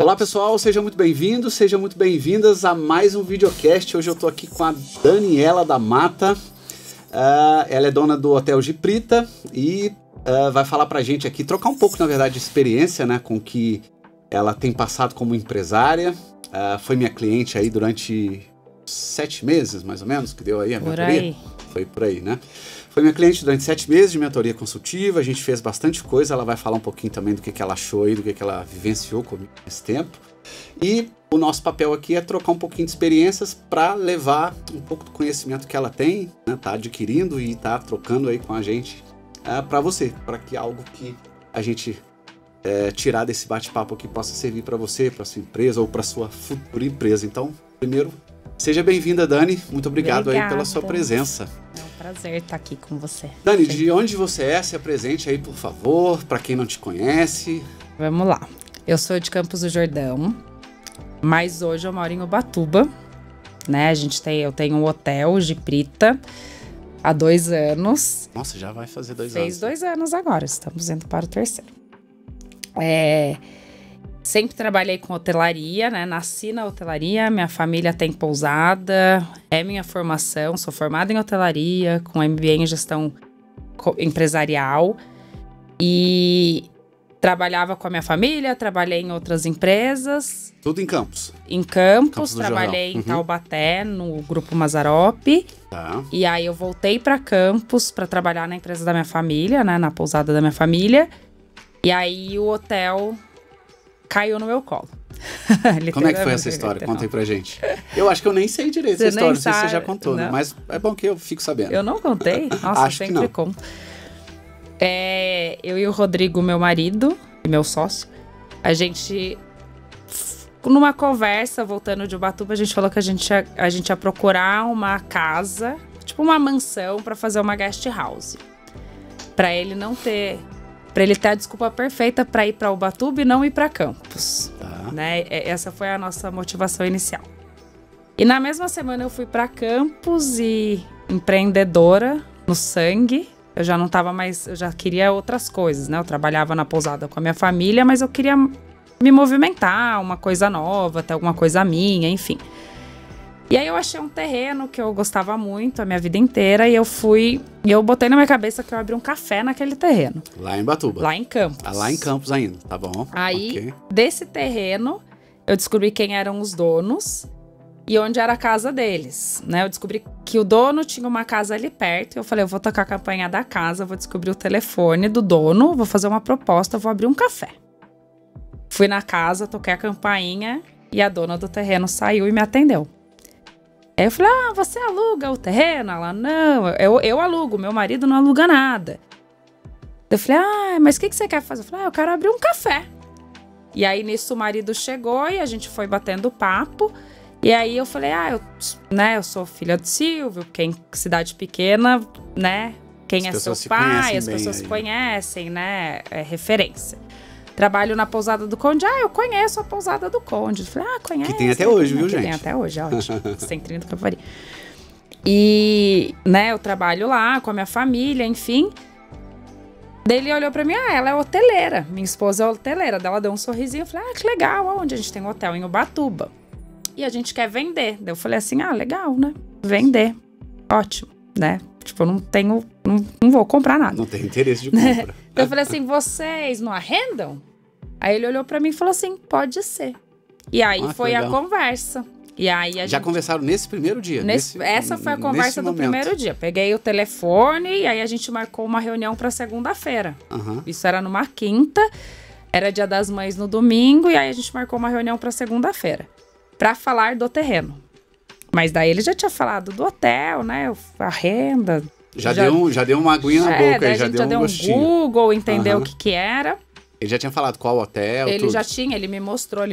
Olá pessoal, sejam muito bem-vindos, sejam muito bem-vindas a mais um videocast. Hoje eu tô aqui com a Daniela da Mata. Ela é dona do Hotel Giprita e vai falar pra gente aqui, trocar um pouco, na verdade, de experiência, né, com que ela tem passado como empresária. Foi minha cliente aí durante 7 meses, mais ou menos, que deu aí a mentoria. Aí. Foi por aí, né? Foi minha cliente durante 7 meses de mentoria consultiva, a gente fez bastante coisa, ela vai falar um pouquinho também do que ela achou e do que ela vivenciou comigo nesse tempo. E o nosso papel aqui é trocar um pouquinho de experiências para levar um pouco do conhecimento que ela tem, né, tá adquirindo e tá trocando aí com a gente para você, para que algo que a gente tirar desse bate-papo aqui possa servir para você, para sua empresa ou para sua futura empresa. Então, primeiro, seja bem-vinda, Dani, muito obrigado aí pela sua presença. Prazer estar aqui com você. Dani, de onde você é? Se apresente aí, por favor, para quem não te conhece. Vamos lá. Eu sou de Campos do Jordão, mas hoje eu moro em Ubatuba, né? Eu tenho um hotel Giprita há 2 anos. Nossa, já vai fazer 2 anos. Fez 2 anos agora, estamos indo para o 3º. Sempre trabalhei com hotelaria, né? Nasci na hotelaria, minha família tem pousada, é minha formação, sou formada em hotelaria, com MBA em gestão empresarial. E trabalhava com a minha família, trabalhei em outras empresas. Tudo em Campos? Em Campos, trabalhei em Taubaté, no Grupo Mazzaropi. Tá. E aí eu voltei para Campos para trabalhar na empresa da minha família, né? Na pousada da minha família. E aí o hotel caiu no meu colo. Como é que foi essa história? Conta aí pra gente. Eu acho que eu nem sei direito essa história, não sei se você já contou, né? Mas é bom que eu fico sabendo. Eu não contei? Nossa, acho eu sempre conto. Eu e o Rodrigo, meu marido, e meu sócio, a gente, numa conversa, voltando de Ubatuba, a gente falou que a gente ia procurar uma casa, tipo uma mansão, pra fazer uma guest house. Pra ele ter a desculpa perfeita pra ir pra Ubatuba e não ir pra Campos. Tá. Né? Essa foi a nossa motivação inicial. E na mesma semana eu fui pra Campos e empreendedora no sangue. Eu já não tava mais, eu já queria outras coisas, né? Eu trabalhava na pousada com a minha família, mas eu queria me movimentar, uma coisa nova, ter alguma coisa minha, enfim. E aí eu achei um terreno que eu gostava muito a minha vida inteira e eu botei na minha cabeça que eu abri um café naquele terreno. Lá em Ubatuba? Lá em Campos. Lá em Campos ainda, tá bom. Aí, desse terreno, eu descobri quem eram os donos e onde era a casa deles, né? Eu descobri que o dono tinha uma casa ali perto e eu falei, eu vou tocar a campanha da casa, vou descobrir o telefone do dono, vou fazer uma proposta, vou abrir um café. Fui na casa, toquei a campainha e a dona do terreno saiu e me atendeu. Aí eu falei, você aluga o terreno? Ela, não, eu alugo, meu marido não aluga nada. Eu falei, mas o que você quer fazer? Eu falei, eu quero abrir um café. E aí, nisso, o marido chegou e a gente foi batendo papo. E aí, eu falei, eu sou filha do Silvio, porque em cidade pequena, né, quem é seu pai, as pessoas se conhecem, né, é referência. Trabalho na pousada do Conde. Eu conheço a pousada do Conde. Eu falei, conheço. Que tem até hoje, viu, gente? Tem até hoje, ótimo. 130 Campari. E, né, eu trabalho lá com a minha família, enfim. Daí ele olhou pra mim, ela é hoteleira. Minha esposa é hoteleira. Daí ela deu um sorrisinho. Eu falei, que legal, onde a gente tem um hotel em Ubatuba. E a gente quer vender. Daí eu falei assim, legal, né? Vender. Ótimo, né? Tipo, eu não vou comprar nada. Não tem interesse de compra. Então eu falei assim, vocês não arrendam? Aí ele olhou pra mim e falou assim, pode ser. E aí foi a conversa. E aí Já conversaram nesse primeiro dia? Essa foi a conversa do primeiro dia. Peguei o telefone e aí a gente marcou uma reunião pra segunda-feira. Isso era numa quinta, era Dia das Mães no domingo, e aí a gente marcou uma reunião pra segunda-feira. Pra falar do terreno. Mas daí ele já tinha falado do hotel, né? A renda. Já deu uma aguinha na boca, já deu um gostinho. Google, entendeu o que era. Ele já tinha falado qual hotel, Ele já tinha, ele me mostrou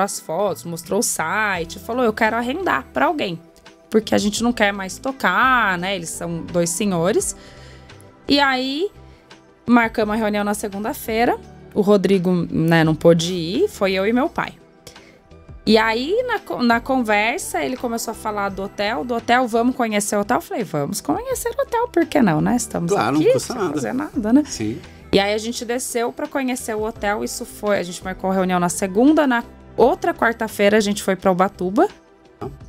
as fotos, mostrou o site, falou, eu quero arrendar pra alguém. Porque a gente não quer mais tocar, né? Eles são 2 senhores. E aí, marcamos a reunião na segunda-feira. O Rodrigo, né, não pôde ir, foi eu e meu pai. E aí, na conversa, ele começou a falar do hotel, vamos conhecer o hotel? Eu falei, vamos conhecer o hotel, por que não, né? Estamos aqui, não custa sem fazer nada, né? Sim. E aí, a gente desceu pra conhecer o hotel, a gente marcou a reunião na segunda, na outra quarta-feira a gente foi pra Ubatuba,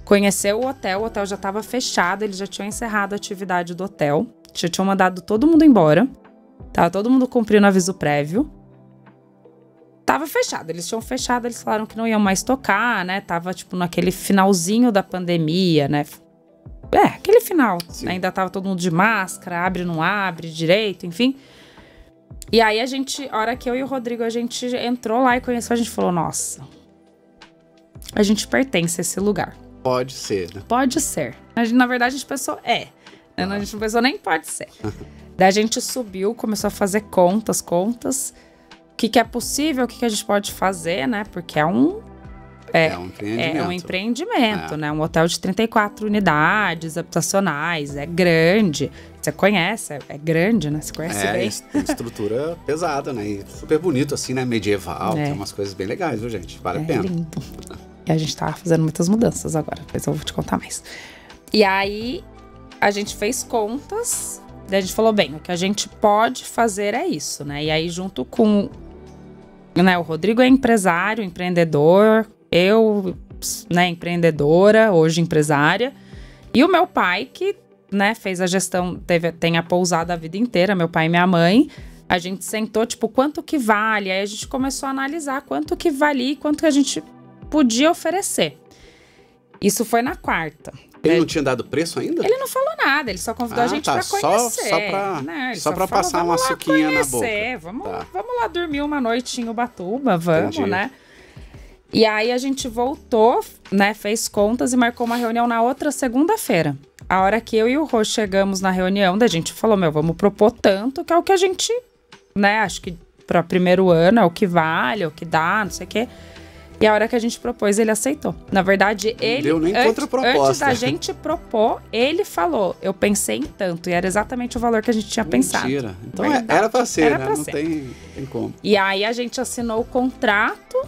conheceu o hotel já tava fechado, eles já tinham encerrado a atividade do hotel, já tinham mandado todo mundo embora, tava todo mundo cumprindo aviso prévio. Tava fechado, eles tinham fechado, eles falaram que não iam mais tocar, né? Tava, tipo, naquele finalzinho da pandemia, né? Aquele final. Né? Ainda tava todo mundo de máscara, abre, não abre direito, enfim. E aí a hora que eu e o Rodrigo, a gente entrou lá e conheceu, a gente falou, nossa, a gente pertence a esse lugar. Pode ser, né? Pode ser. Na verdade, a gente pensou, A gente não pensou nem pode ser. Daí a gente subiu, começou a fazer contas. O que é possível, o que a gente pode fazer, né? Porque é um empreendimento, né? Um hotel de 34 unidades habitacionais, é grande. Você conhece, é grande, né? Você conhece bem. Tem estrutura pesada, né? E super bonito, assim, né? Medieval, tem umas coisas bem legais, viu, gente? Vale a pena. É lindo. E a gente tá fazendo muitas mudanças agora, depois eu vou te contar mais. E aí, a gente fez contas, daí a gente falou, bem, o que a gente pode fazer é isso, né? E aí, junto com... Né, o Rodrigo é empresário, empreendedor, eu, né, empreendedora, hoje empresária, e o meu pai que, né, fez a gestão, tem a pousada a vida inteira, meu pai e minha mãe, a gente sentou, tipo, quanto que vale, aí a gente começou a analisar quanto que valia e quanto que a gente podia oferecer. Isso foi na quarta. Ele não tinha dado preço ainda? Ele não falou nada, ele só convidou a gente pra conhecer. Só pra passar uma suquinha na boca. Vamos lá dormir uma noite em Ubatuba, vamos, né? E aí a gente voltou, né, fez contas e marcou uma reunião na outra segunda-feira. A hora que eu e o Rô chegamos na reunião, a gente falou, vamos propor tanto, que é o que a gente, né, acho que para primeiro ano é o que vale, é o que dá, não sei o quê. E a hora que a gente propôs, ele aceitou. Na verdade, ele, deu nem contraproposta. Antes da gente propor, ele falou, eu pensei em tanto. E era exatamente o valor que a gente tinha pensado. Mentira. Então era pra ser, né? Não tem como. E aí a gente assinou o contrato.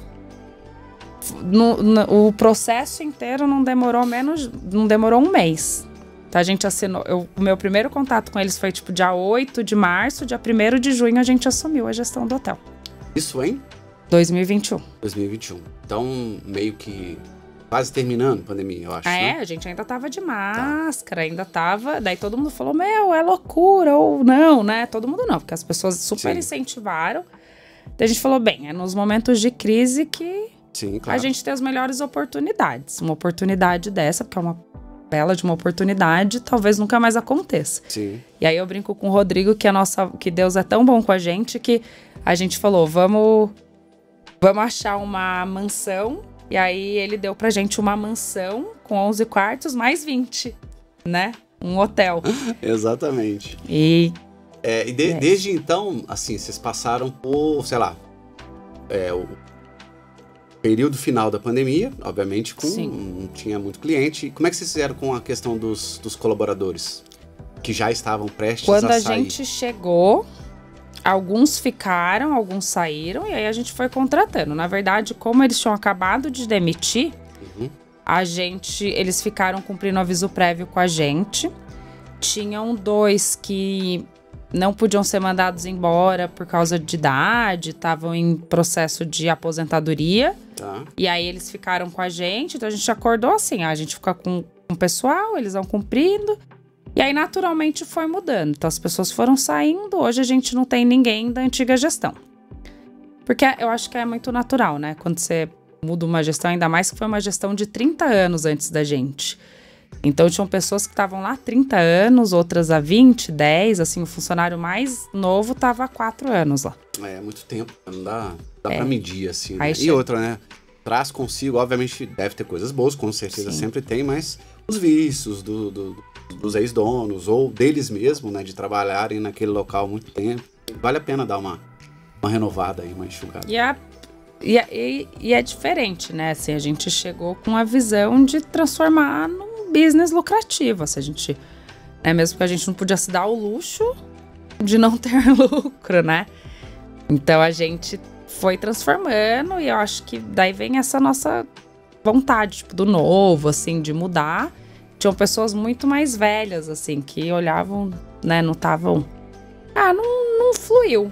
O processo inteiro não demorou um mês. Então a gente assinou. O meu primeiro contato com eles foi tipo dia 8 de março, dia 1º de junho a gente assumiu a gestão do hotel. Isso em? 2021. Então, meio que quase terminando a pandemia, eu acho. Né? A gente ainda tava de máscara, ainda tava. Daí todo mundo falou: é loucura, ou não, né? Todo mundo não, porque as pessoas super incentivaram. Daí a gente falou: bem, é nos momentos de crise que a gente tem as melhores oportunidades. Uma oportunidade dessa, porque é uma bela de uma oportunidade, talvez nunca mais aconteça. Sim. E aí eu brinco com o Rodrigo que Deus é tão bom com a gente que a gente falou: vamos achar uma mansão. E aí ele deu pra gente uma mansão com 11 quartos mais 20, né? Um hotel. Exatamente. Desde então, assim, vocês passaram por, sei lá, o período final da pandemia, obviamente, não tinha muito cliente. Como é que vocês fizeram com a questão dos colaboradores? Que já estavam prestes a sair? Quando a gente chegou... Alguns ficaram, alguns saíram, e aí a gente foi contratando. Na verdade, como eles tinham acabado de demitir, eles ficaram cumprindo aviso prévio com a gente. Tinham 2 que não podiam ser mandados embora por causa de idade, estavam em processo de aposentadoria. Tá. E aí eles ficaram com a gente, então a gente acordou assim, a gente fica com o pessoal, eles vão cumprindo. E aí, naturalmente, foi mudando. Então, as pessoas foram saindo. Hoje, a gente não tem ninguém da antiga gestão. Porque eu acho que é muito natural, né? Quando você muda uma gestão, ainda mais que foi uma gestão de 30 anos antes da gente. Então, tinham pessoas que estavam lá há 30 anos, outras há 20, 10. Assim, o funcionário mais novo estava há 4 anos lá. É muito tempo. Não dá pra medir, assim. Né? E outra, né? Traz consigo, obviamente, deve ter coisas boas, com certeza sempre tem, mas os vícios dos ex-donos ou deles mesmo, né, de trabalharem naquele local há muito tempo. Vale a pena dar uma renovada aí, uma enxugada. E é diferente, né? Assim, a gente chegou com a visão de transformar num business lucrativo. Assim, a gente, mesmo que a gente não podia se dar o luxo de não ter lucro, né? Então a gente foi transformando e eu acho que daí vem essa nossa vontade, tipo, do novo, assim, de mudar. Tinham pessoas muito mais velhas, assim, que olhavam, né, não estavam... não fluiu.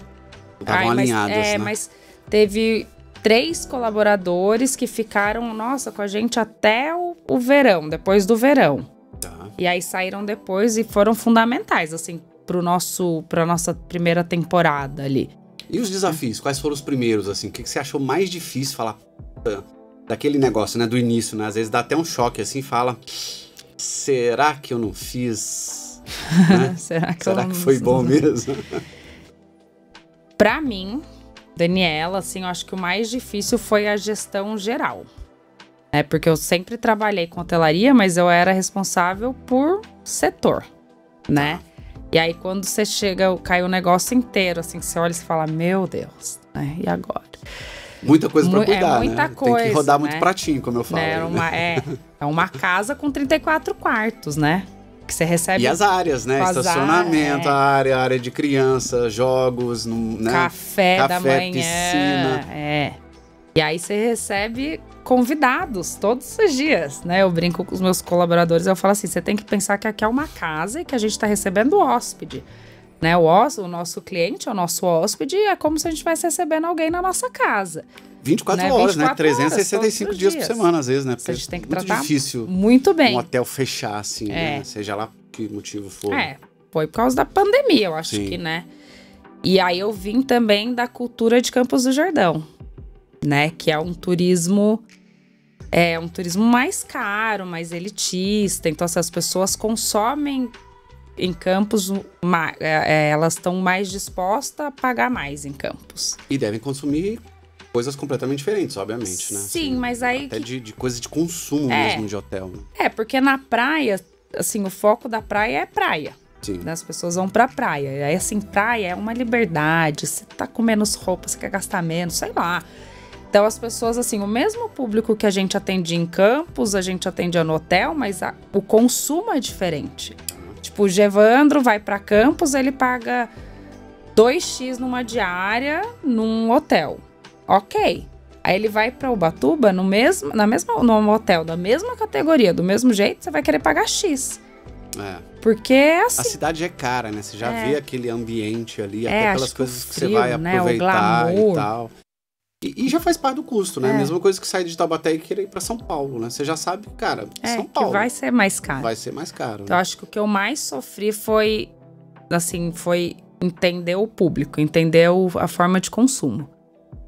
Estavam alinhadas, né? Mas teve 3 colaboradores que ficaram, nossa, com a gente até o verão, depois do verão. Tá. E aí saíram depois e foram fundamentais, assim, pra nossa primeira temporada ali. E os desafios? Quais foram os primeiros, assim? O que você achou mais difícil falar daquele negócio, né? Do início, né? Às vezes dá até um choque, assim, fala... Será que eu não fiz? Né? Será que foi bom mesmo? Pra mim, Daniela, assim, eu acho que o mais difícil foi a gestão geral. Porque eu sempre trabalhei com hotelaria, mas eu era responsável por setor, né? E aí, quando você chega, cai o negócio inteiro, assim, que você olha e fala, meu Deus, né? E agora? Muita coisa pra cuidar, muita né? coisa, Tem que rodar né? muito pratinho, como eu falo. É uma casa com 34 quartos, né? Que você recebe... E as áreas, né? Estacionamento, a área de criança, jogos, né? Café da manhã, piscina. E aí você recebe convidados todos os dias, né? Eu brinco com os meus colaboradores, eu falo assim, você tem que pensar que aqui é uma casa e que a gente tá recebendo hóspede, né? O nosso cliente é o nosso hóspede e é como se a gente estivesse recebendo alguém na nossa casa. 24 horas, né? 365 dias por semana, às vezes, né? Porque a gente tem que muito tratar difícil muito bem. Um hotel fechar, assim, né? Seja lá que motivo for. Foi por causa da pandemia, eu acho que, né? E aí eu vim também da cultura de Campos do Jordão, né? Que é um turismo mais caro, mais elitista. Então, se as pessoas consomem em Campos, elas estão mais dispostas a pagar mais em Campos. E devem consumir coisas completamente diferentes, obviamente, né? Sim, mas aí... Até de coisas de consumo mesmo de hotel, né? Porque na praia, assim, o foco da praia é praia. Sim. Né? As pessoas vão pra praia. E aí, assim, praia é uma liberdade. Você tá com menos roupa, você quer gastar menos, sei lá. Então, as pessoas, assim, o mesmo público que a gente atende em Campos, a gente atende no hotel, mas o consumo é diferente. Tipo, o Gevandro vai pra Campos, ele paga 2x numa diária num hotel. Ok. Aí ele vai pra Ubatuba, no hotel da mesma categoria, do mesmo jeito, você vai querer pagar X. Porque é assim. A cidade é cara, né? Você já vê aquele ambiente ali, até pelas coisas que frio, você vai aproveitar e tal. E já faz parte do custo, né? Mesma coisa que sair de Taubaté e querer ir pra São Paulo, né? Você já sabe, cara, São Paulo. Que vai ser mais caro. Vai ser mais caro. Então, acho que o que eu mais sofri foi entender o público, entender a forma de consumo.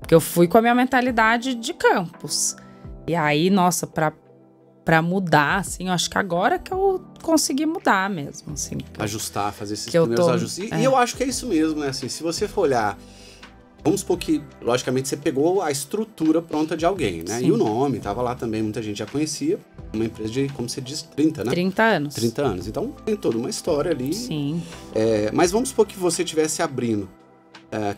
Porque eu fui com a minha mentalidade de Campos. E aí, nossa, pra mudar, assim, eu acho que agora que eu consegui mudar mesmo, assim. Ajustar, fazer esses primeiros ajustes. E eu acho que é isso mesmo, né? Assim, se você for olhar... Vamos supor que, logicamente, você pegou a estrutura pronta de alguém, né? Sim. E o nome, tava lá também, muita gente já conhecia. Uma empresa de, como você diz, 30, né? 30 anos. 30 anos. Então, tem toda uma história ali. Sim. Mas vamos supor que você estivesse abrindo,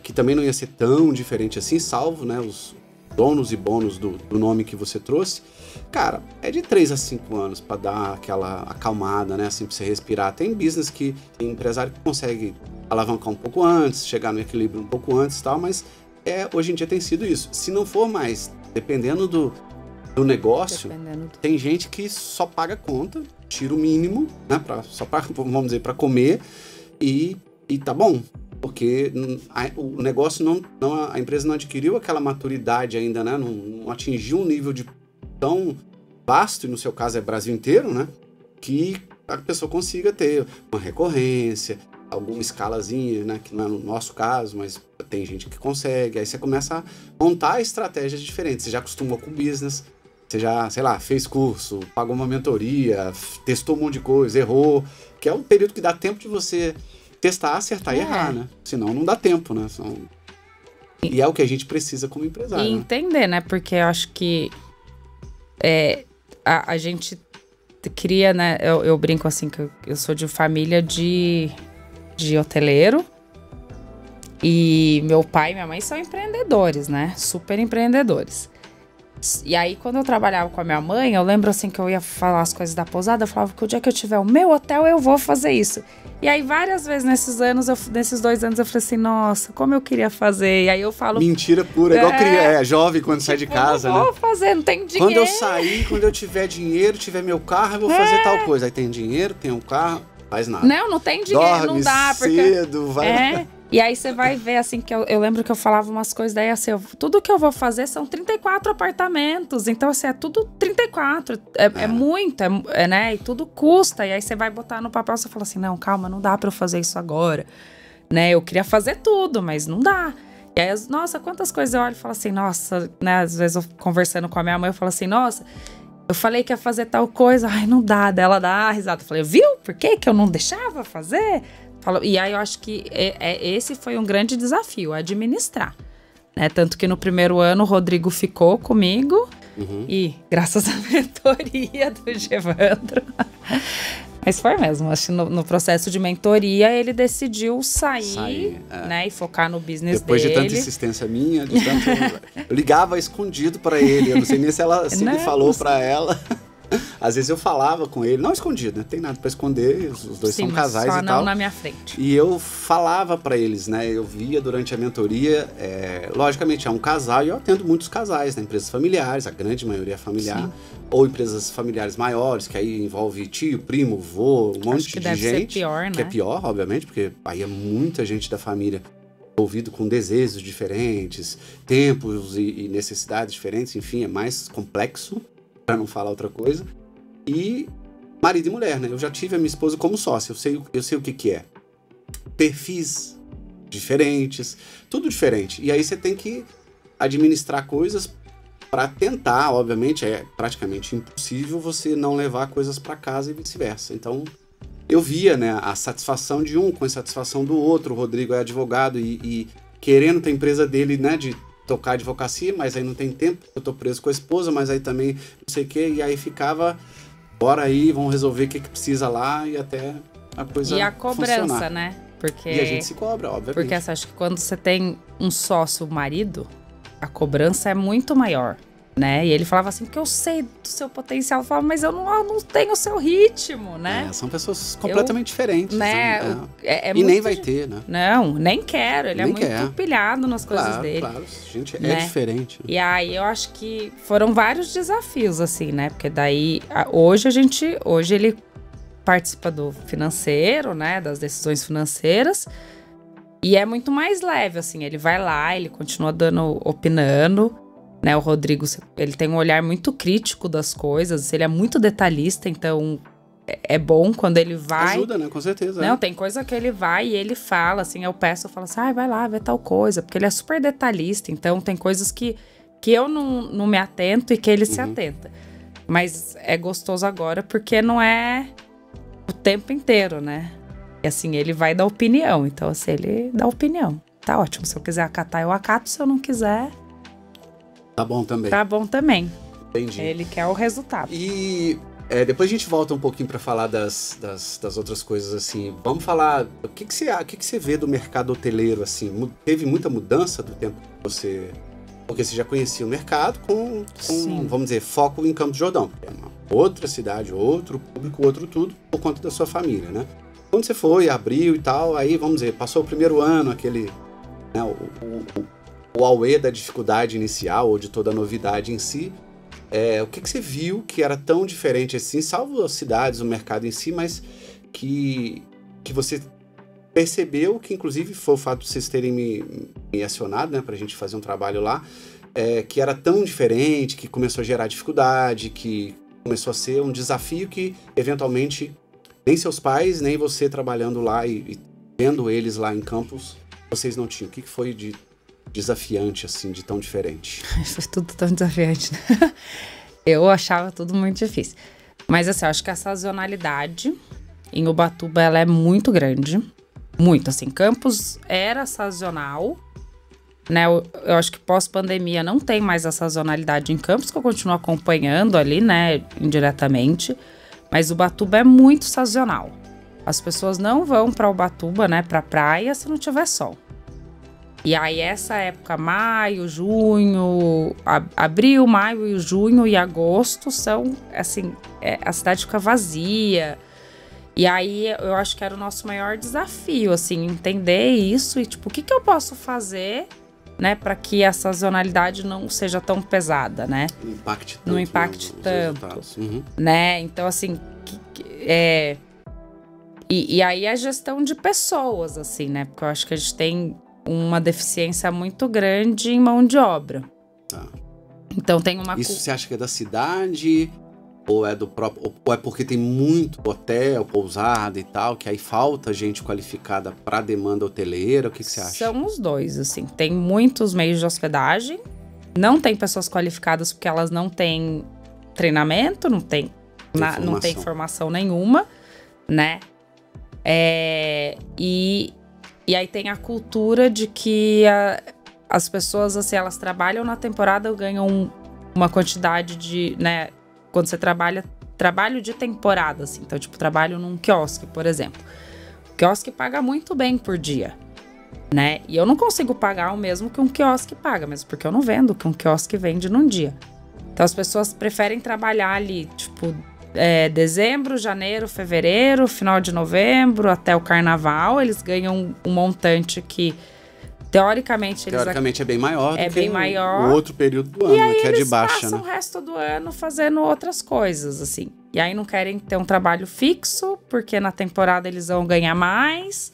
que também não ia ser tão diferente assim, salvo, né, os donos e bônus do nome que você trouxe. Cara, é de 3 a 5 anos para dar aquela acalmada, né? Assim, pra você respirar. Tem business tem empresário que consegue alavancar um pouco antes, chegar no equilíbrio um pouco antes e tal, mas hoje em dia tem sido isso. Se não for mais, dependendo do negócio, tem gente que só paga conta, tira o mínimo, né? Só pra, vamos dizer, para comer e tá bom. Porque o negócio a empresa não adquiriu aquela maturidade ainda, né? Não atingiu um nível de tão vasto, e no seu caso é Brasil inteiro, né? Que a pessoa consiga ter uma recorrência, alguma escalazinha, né? Que não é no nosso caso, mas tem gente que consegue. Aí você começa a montar estratégias diferentes. Você já acostumou com business, você já, sei lá, fez curso, pagou uma mentoria, testou um monte de coisa, errou, que é um período que dá tempo de você testar, acertar e errar, né? Senão não dá tempo, né? E é o que a gente precisa como empresário. E entender, né? Porque eu acho que a gente cria, né? Eu brinco assim, que eu sou de família de hoteleiro. E meu pai e minha mãe são empreendedores, né? Super empreendedores. E aí, quando eu trabalhava com a minha mãe, eu lembro assim que eu ia falar as coisas da pousada, eu falava que o dia que eu tiver o meu hotel, eu vou fazer isso. E aí, várias vezes nesses 2 anos, eu falei assim, nossa, como eu queria fazer. E aí eu falo... Mentira pura, igual jovem quando sai de casa, né? Não vou fazer, não tem dinheiro. Quando eu sair, quando eu tiver dinheiro, tiver meu carro, eu vou fazer tal coisa. Aí tem dinheiro, tem um carro, faz nada. Não tem dinheiro, dorme não dá. Cedo, vai... E aí você vai ver, assim, que eu lembro que eu falava umas coisas, daí assim, tudo que eu vou fazer são 34 apartamentos. Então, assim, é tudo 34. É muito, né? E tudo custa. E aí você vai botar no papel, você fala assim, não, calma, não dá pra eu fazer isso agora. Né? Eu queria fazer tudo, mas não dá. E aí, nossa, quantas coisas eu olho e falo assim, nossa, né? Às vezes eu conversando com a minha mãe, eu falo assim, nossa, eu falei que ia fazer tal coisa, ai, não dá. Dela dá risada. Eu falei, viu? Por que eu não deixava fazer? E aí eu acho que esse foi um grande desafio, administrar. Né? Tanto que no primeiro ano o Rodrigo ficou comigo e graças à mentoria do Gevandro. Mas foi mesmo, acho que no processo de mentoria ele decidiu sair né, e focar no business Depois dele. Depois de tanta insistência minha, eu ligava escondido pra ele, eu não sei nem se ele falou pra ela. Às vezes eu falava com ele, não escondido, né? Não tem nada pra esconder, os dois são casais só e tal. não na minha frente. E eu falava pra eles, né? Eu via durante a mentoria, logicamente é um casal e eu atendo muitos casais, né? Empresas familiares, a grande maioria é familiar. Sim. Ou empresas familiares maiores, que aí envolve tio, primo, vô, um monte de deve gente. Ser pior, né? Que é pior, obviamente, porque aí é muita gente da família envolvido com desejos diferentes, tempos e necessidades diferentes, enfim, é mais complexo, para não falar outra coisa. E marido e mulher, né? Eu já tive a minha esposa como sócia, eu sei o que é. Perfis diferentes, tudo diferente. E aí você tem que administrar coisas para tentar, obviamente, é praticamente impossível você não levar coisas para casa e vice-versa. Então, eu via, né, a satisfação de um com a insatisfação do outro. O Rodrigo é advogado e querendo ter a empresa dele, né, de tocar advocacia, mas aí não tem tempo, eu tô preso com a esposa, mas aí também não sei o que, e aí ficava, bora aí, vamos resolver o que precisa lá e até a coisa E a cobrança, funcionar. Né? Porque... E a gente se cobra, obviamente. Porque assim, acho que quando você tem um sócio marido, a cobrança é muito maior, né? E ele falava assim, porque eu sei do seu potencial. Eu falava, mas eu não tenho o seu ritmo, né? São pessoas completamente diferentes. Né? E muito nem vai ter, né? Não, nem quero. Ele nem é muito pilhado nas coisas dele. Claro, gente, né? É diferente. Né? E aí eu acho que foram vários desafios, assim, né? Porque daí, hoje ele participa do financeiro, né? Das decisões financeiras. E é muito mais leve, assim, ele vai lá, ele continua opinando, né, o Rodrigo, ele tem um olhar muito crítico das coisas, ele é muito detalhista, então é bom quando ele vai... Ajuda, né, com certeza. Não, tem coisa que ele vai e ele fala, assim, eu falo assim, vai lá, vê tal coisa, porque ele é super detalhista, então tem coisas que eu não me atento e que ele se atenta. Mas é gostoso agora porque não é o tempo inteiro, né? E assim, ele vai dar opinião. Então, assim, ele dá opinião. Tá ótimo. Se eu quiser acatar, eu acato. Se eu não quiser... Tá bom também. Tá bom também. Entendi. Ele quer o resultado. E depois a gente volta um pouquinho pra falar das outras coisas, assim. Vamos falar... O que você vê do mercado hoteleiro, assim? Teve muita mudança do tempo que você... Porque você já conhecia o mercado com vamos dizer, foco em Campos do Jordão. É uma outra cidade, outro público, outro tudo, por conta da sua família, né? Quando você foi, abriu e tal, aí, vamos dizer, passou o primeiro ano, aquele, né, o auê da dificuldade inicial, ou de toda a novidade em si, o que você viu que era tão diferente assim, salvo as cidades, o mercado em si, mas que você percebeu, que inclusive foi o fato de vocês terem me acionado, né, pra gente fazer um trabalho lá, que era tão diferente, que começou a gerar dificuldade, que começou a ser um desafio que, eventualmente, nem seus pais, nem você trabalhando lá e vendo eles lá em Campos, vocês não tinham. O que foi de desafiante, assim, de tão diferente? Foi tudo tão desafiante, né? Eu achava tudo muito difícil. Mas, assim, eu acho que a sazonalidade em Ubatuba, ela é muito grande. Muito, assim. Campos era sazonal, né? Eu acho que pós-pandemia não tem mais a sazonalidade em Campos, que eu continuo acompanhando ali, né, indiretamente. Mas Ubatuba é muito sazonal. As pessoas não vão para Ubatuba, né, pra praia, se não tiver sol. E aí essa época, maio, junho, abril, maio, junho e agosto são, assim, a cidade fica vazia. E aí eu acho que era o nosso maior desafio, assim, entender isso e, tipo, o que eu posso fazer, né, para que a sazonalidade não seja tão pesada, né? Não impacte tanto, Uhum. né? Então, assim, E aí a gestão de pessoas, assim, né? Porque eu acho que a gente tem uma deficiência muito grande em mão de obra. Tá. Então tem uma... Isso você acha que é da cidade? Ou é do próprio... Ou é porque tem muito hotel, pousada e tal, que aí falta gente qualificada para demanda hoteleira? O que você acha? São os dois, assim. Tem muitos meios de hospedagem. Não tem pessoas qualificadas porque elas não têm treinamento, não tem formação nenhuma, né? E aí tem a cultura de que as pessoas, assim, elas trabalham na temporada, ganham uma quantidade de, né? Quando você trabalho de temporada, assim. Então, tipo, trabalho num quiosque, por exemplo. O quiosque paga muito bem por dia, né? E eu não consigo pagar o mesmo que um quiosque paga, mesmo porque eu não vendo o que um quiosque vende num dia. Então, as pessoas preferem trabalhar ali, tipo, dezembro, janeiro, fevereiro, final de novembro, até o carnaval. Eles ganham um montante que... Teoricamente é bem maior do que maior. O outro período do ano, que é de baixa, né? Eles passam o resto do ano fazendo outras coisas, assim. E aí não querem ter um trabalho fixo, porque na temporada eles vão ganhar mais.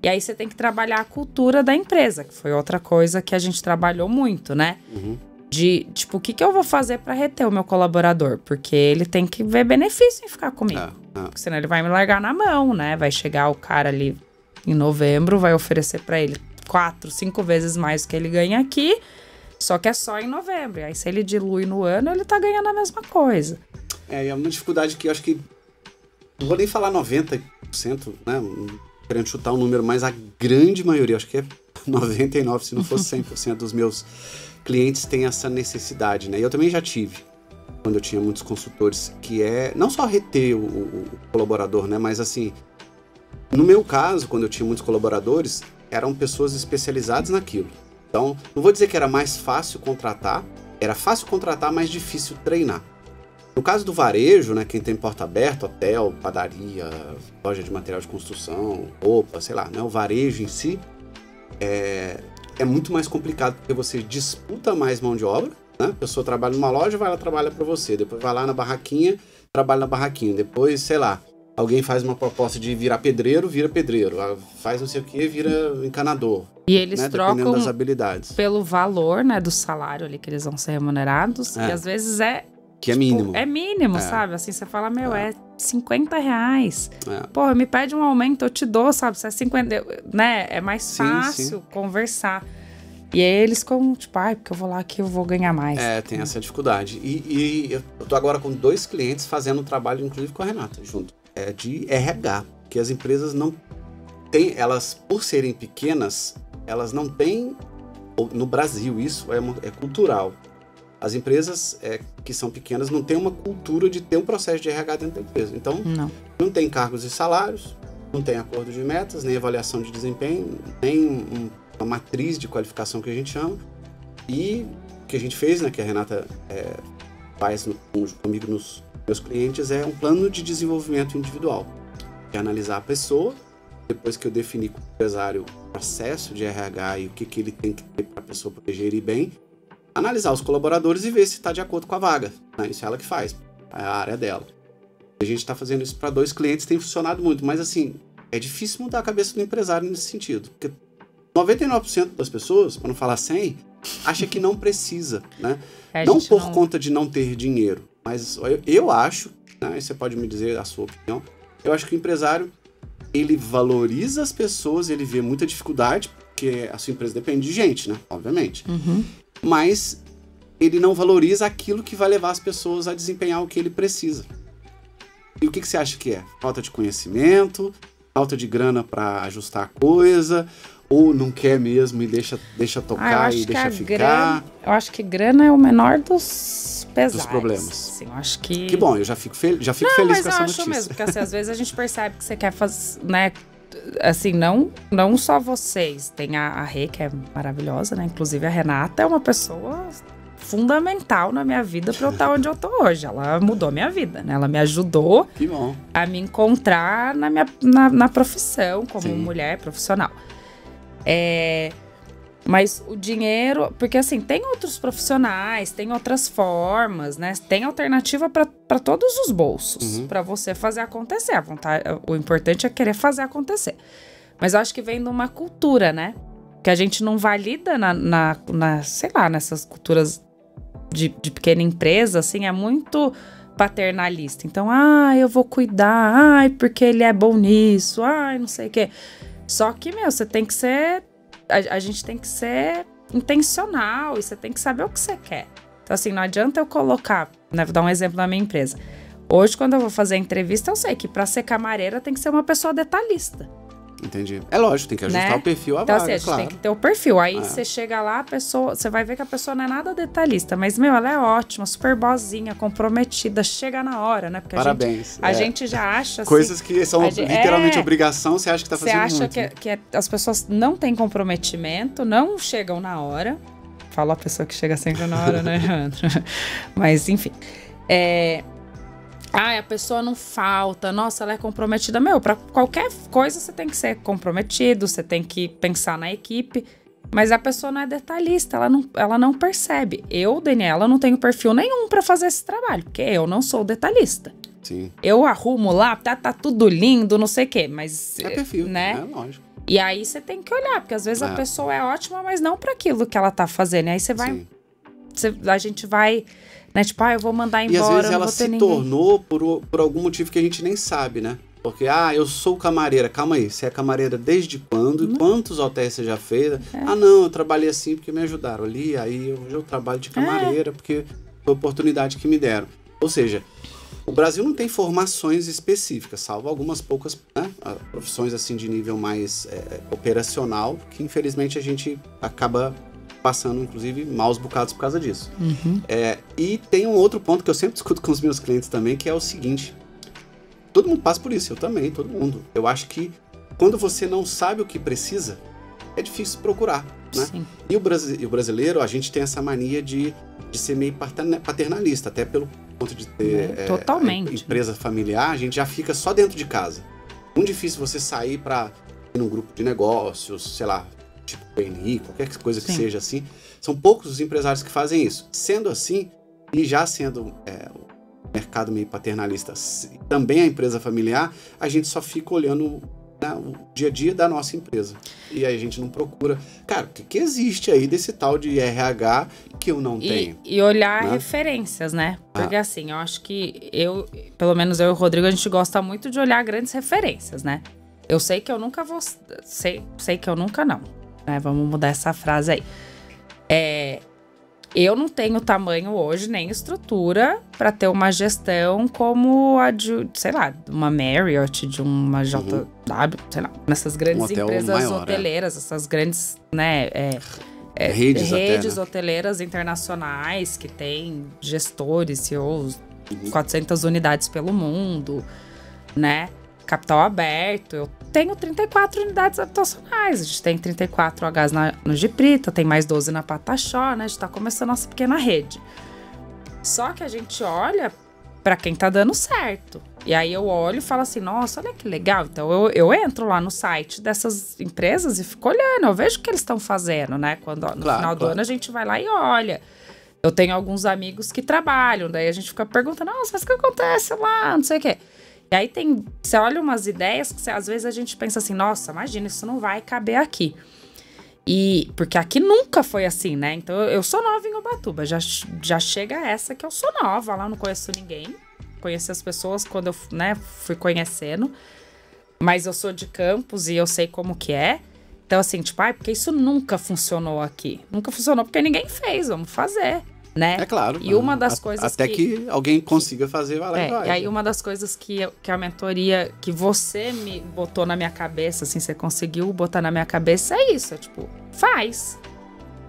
E aí você tem que trabalhar a cultura da empresa, que foi outra coisa que a gente trabalhou muito, né? Uhum. De, tipo, o que eu vou fazer para reter o meu colaborador? Porque ele tem que ver benefício em ficar comigo. Porque senão ele vai me largar na mão, né? Vai chegar o cara ali em novembro, vai oferecer para ele 4, 5 vezes mais do que ele ganha aqui, só que é só em novembro. Aí se ele dilui no ano, ele tá ganhando a mesma coisa. É uma dificuldade que eu acho que... Não vou nem falar 90%, né? Querendo chutar um número, mas a grande maioria, acho que é 99%, se não fosse 100% dos meus clientes têm essa necessidade, né? E eu também já tive, quando eu tinha muitos consultores, que é não só reter o colaborador, né? Mas assim, no meu caso, quando eu tinha muitos colaboradores, eram pessoas especializadas naquilo. Então, não vou dizer que era mais fácil contratar, era fácil contratar, mas difícil treinar. No caso do varejo, né, quem tem porta aberta, hotel, padaria, loja de material de construção, roupa, sei lá, né, o varejo em si é muito mais complicado, porque você disputa mais mão de obra, né? A pessoa trabalha numa loja, vai lá, trabalha para você, depois vai lá na barraquinha, trabalha na barraquinha, depois, sei lá, alguém faz uma proposta de virar pedreiro, vira pedreiro. Faz não sei o que, vira encanador. E eles, né, trocam das habilidades. Pelo valor, né, do salário ali que eles vão ser remunerados. E às vezes que é mínimo. É mínimo, sabe? Assim, você fala, meu, é R$50. Porra, me pede um aumento, eu te dou, sabe? Se é 50, né? É mais fácil conversar. E aí eles como, tipo, porque eu vou lá que eu vou ganhar mais. Tem essa dificuldade. E eu tô agora com 2 clientes fazendo um trabalho, inclusive com a Renata, junto. De RH, que as empresas não têm, elas, por serem pequenas, elas não têm, no Brasil isso é cultural. As empresas que são pequenas não têm uma cultura de ter um processo de RH dentro da empresa. Então, não tem cargos e salários, não tem acordo de metas, nem avaliação de desempenho, nem uma matriz de qualificação que a gente chama. E o que a gente fez, né, que a Renata faz comigo nos meus clientes, é um plano de desenvolvimento individual. É analisar a pessoa, depois que eu defini com o empresário o processo de RH e o que ele tem que ter para a pessoa poder gerir bem, analisar os colaboradores e ver se está de acordo com a vaga. Né? Isso é ela que faz, é a área dela. A gente está fazendo isso para 2 clientes, tem funcionado muito, mas assim, é difícil mudar a cabeça do empresário nesse sentido, porque 99% das pessoas, para não falar 100%, acha que não precisa, né? Não por conta de não ter dinheiro, mas eu acho, né, você pode me dizer a sua opinião, eu acho que o empresário, ele valoriza as pessoas, ele vê muita dificuldade, porque a sua empresa depende de gente, né, obviamente, mas ele não valoriza aquilo que vai levar as pessoas a desempenhar o que ele precisa. E o que você acha que é? Falta de conhecimento, falta de grana para ajustar a coisa, ou não quer mesmo e deixa tocar e deixa ficar? Eu acho que grana é o menor dos pesares. Dos problemas. Assim, eu acho que... Que bom, eu já fico feliz com essa notícia. Não, mas eu acho mesmo, porque assim, às vezes a gente percebe que você quer fazer, né, assim, não só vocês, tem a Rê, que é maravilhosa, né, inclusive a Renata é uma pessoa fundamental na minha vida para eu estar onde eu tô hoje. Ela mudou a minha vida, né? Ela me ajudou a me encontrar na profissão como mulher profissional. Mas o dinheiro... Porque, assim, tem outros profissionais, tem outras formas, né? Tem alternativa para todos os bolsos, para você fazer acontecer. O importante é querer fazer acontecer. Mas eu acho que vem de uma cultura, né? Que a gente não valida sei lá, nessas culturas de pequena empresa, assim, é muito paternalista. Então, eu vou cuidar, porque ele é bom nisso, não sei o quê. Só que, você tem que ser... A gente tem que ser intencional e você tem que saber o que você quer. Então, assim, não adianta eu colocar... Né, vou dar um exemplo da minha empresa. Hoje, quando eu vou fazer a entrevista, eu sei que para ser camareira tem que ser uma pessoa detalhista. Entendi. É lógico, tem que ajustar, né, o perfil à então, vaga, assim, a gente tem que ter o perfil. Aí você chega lá, a pessoa... Você vai ver que a pessoa não é nada detalhista. Mas, ela é ótima, super boazinha, comprometida, chega na hora, né? Porque parabéns. A gente já acha... Coisas que são literalmente obrigação, você acha que tá fazendo muito. Você acha que as pessoas não têm comprometimento, não chegam na hora. Fala a pessoa que chega sempre na hora, né, Leandro? Mas, enfim. A pessoa não falta, nossa, ela é comprometida. Pra qualquer coisa você tem que ser comprometido, você tem que pensar na equipe, mas a pessoa não é detalhista, ela não percebe. Eu, Daniela, não tenho perfil nenhum pra fazer esse trabalho, porque eu não sou detalhista. Sim. Eu arrumo lá, tá tudo lindo, não sei o quê, mas... É perfil, né? É lógico. E aí você tem que olhar, porque às vezes a pessoa é ótima, mas não pra aquilo que ela tá fazendo. E aí você vai... a gente vai... Né? Tipo, eu vou mandar embora, e às vezes eu não ela vou ter se ninguém. tornou por algum motivo que a gente nem sabe, né? Porque, eu sou camareira. Calma aí, você é camareira desde quando? E quantos hotéis você já fez? Não, eu trabalhei assim porque me ajudaram ali. Aí hoje eu trabalho de camareira porque foi a oportunidade que me deram. Ou seja, o Brasil não tem formações específicas, salvo algumas poucas, né, profissões assim de nível mais operacional, que infelizmente a gente acaba passando, inclusive, maus bocados por causa disso. E tem um outro ponto que eu sempre discuto com os meus clientes também, que é o seguinte: todo mundo passa por isso, eu também, todo mundo. Eu acho que quando você não sabe o que precisa, é difícil procurar, né? Sim. E o brasileiro, a gente tem essa mania de ser meio paternalista, até pelo ponto de ter totalmente. Empresa familiar, a gente já fica só dentro de casa. Muito difícil você sair para ir num grupo de negócios, sei lá, tipo PNI, qualquer coisa que seja assim. São poucos os empresários que fazem isso. Sendo assim, e já sendo o mercado meio paternalista, também a empresa familiar, a gente só fica olhando, né, o dia a dia da nossa empresa. E aí a gente não procura. Cara, o que existe aí desse tal de RH que eu não tenho? E olhar, né, referências, né? Porque assim, eu acho que pelo menos eu e o Rodrigo, a gente gosta muito de olhar grandes referências, né? Eu sei que eu nunca vou... Sei que eu nunca não. Né? Vamos mudar essa frase aí. Eu não tenho tamanho hoje, nem estrutura para ter uma gestão como a de, sei lá, uma Marriott, de uma JW, sei lá, nessas grandes empresas maior, hoteleiras, essas grandes, né, redes hoteleiras internacionais que têm gestores, CEOs, 400 unidades pelo mundo, né? Capital aberto. Eu tenho 34 unidades habitacionais. A gente tem 34 Hs no Giprita, tem mais 12 na Pataxó, né? A gente tá começando a nossa pequena rede. Só que a gente olha pra quem tá dando certo. E aí eu olho e falo assim, nossa, olha que legal. Então eu entro lá no site dessas empresas e fico olhando, eu vejo o que eles estão fazendo, né? Quando no final do ano a gente vai lá e olha. Eu tenho alguns amigos que trabalham, daí a gente fica perguntando, nossa, mas o que acontece lá? Não sei o quê. E aí você olha umas ideias que às vezes a gente pensa assim, nossa, imagina, isso não vai caber aqui. Porque aqui nunca foi assim, né? Então eu sou nova em Ubatuba, já chega essa que eu sou nova, lá não conheço ninguém. Conheci as pessoas quando eu, né, fui conhecendo. Mas eu sou de Campos e eu sei como que é. Então assim, tipo, porque isso nunca funcionou aqui. Nunca funcionou porque ninguém fez, vamos fazer. Né? É claro. E uma das coisas até que alguém consiga fazer, vai lá e vai. E aí uma das coisas que a mentoria, que você me botou na minha cabeça, assim, você conseguiu botar na minha cabeça, é isso. É tipo, faz.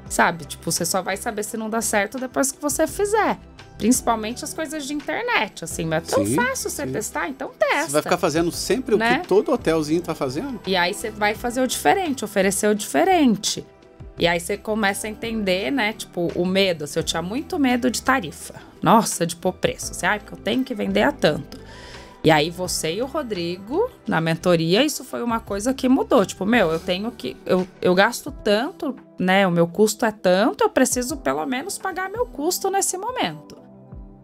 Sabe? Tipo, você só vai saber se não dá certo depois que você fizer. Principalmente as coisas de internet, assim. É tão fácil você testar, então testa. Você vai ficar fazendo sempre, né, o que todo hotelzinho tá fazendo. E aí você vai fazer o diferente, oferecer o diferente. E aí você começa a entender, né, tipo, o medo. Se eu tinha muito medo de tarifa. Nossa, de pôr preço. Porque eu tenho que vender a tanto. E aí você e o Rodrigo, na mentoria, isso foi uma coisa que mudou. Tipo, eu tenho que... Eu gasto tanto, né? O meu custo é tanto, eu preciso pelo menos pagar meu custo nesse momento.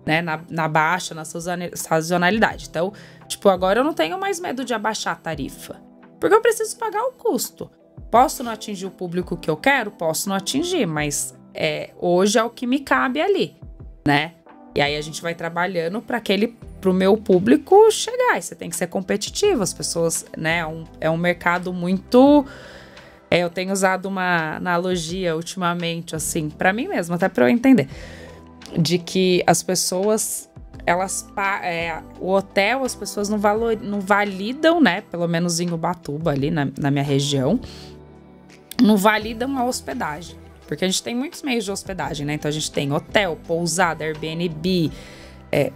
Né? Na baixa, na sazonalidade. Então, tipo, agora eu não tenho mais medo de abaixar a tarifa. Porque eu preciso pagar o custo. Posso não atingir o público que eu quero? Posso não atingir, mas hoje é o que me cabe ali, né? E aí a gente vai trabalhando para pro meu público chegar. E você tem que ser competitivo. As pessoas, né? É um mercado muito... eu tenho usado uma analogia ultimamente, assim, para mim mesma, até para eu entender. De que as pessoas... o hotel, as pessoas não validam, né? Pelo menos em Ubatuba, ali na minha região. Não validam a hospedagem. Porque a gente tem muitos meios de hospedagem, né? Então a gente tem hotel, pousada, Airbnb.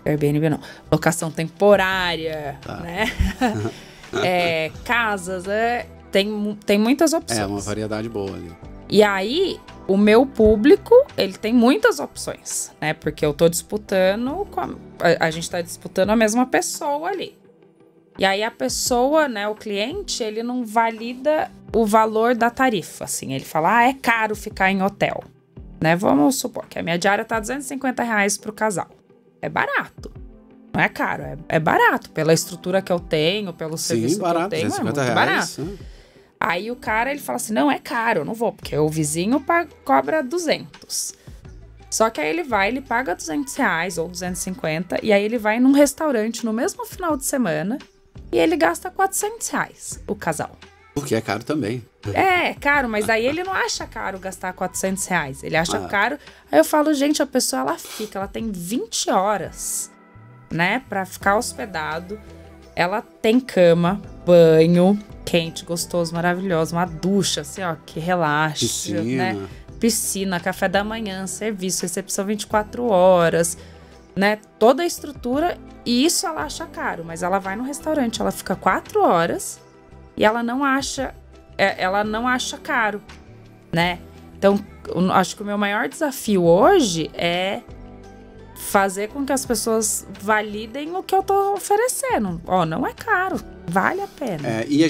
Airbnb não. Locação temporária, né? Casas, tem muitas opções. É, uma variedade boa ali. E aí, o meu público, ele tem muitas opções, né? Porque eu tô disputando a gente tá disputando a mesma pessoa ali. E aí a pessoa, né, o cliente, ele não valida o valor da tarifa, assim. Ele fala, é caro ficar em hotel, né? Vamos supor que a minha diária tá R$250 pro casal. É barato. Não é caro, é barato. Pela estrutura que eu tenho, pelo serviço barato, que eu tenho, é muito reais, barato. Aí o cara, ele fala assim, não, é caro, eu não vou, porque o vizinho cobra 200. Só que aí ele paga R$200 ou 250, e aí ele vai num restaurante no mesmo final de semana, e ele gasta R$400, o casal. Porque é caro também. É caro, mas aí ele não acha caro gastar R$400, ele acha caro. Aí eu falo, gente, a pessoa, ela tem 20 horas, né, pra ficar hospedado. Ela tem cama, banho, quente, gostoso, maravilhoso, uma ducha, assim, ó, que relaxa, piscina, né? Piscina, café da manhã, serviço, recepção 24 horas, né? Toda a estrutura, e isso ela acha caro, mas ela vai no restaurante, ela fica 4 horas e ela não acha caro, né? Então, eu acho que o meu maior desafio hoje é fazer com que as pessoas validem o que eu tô oferecendo. Não é caro, vale a pena. E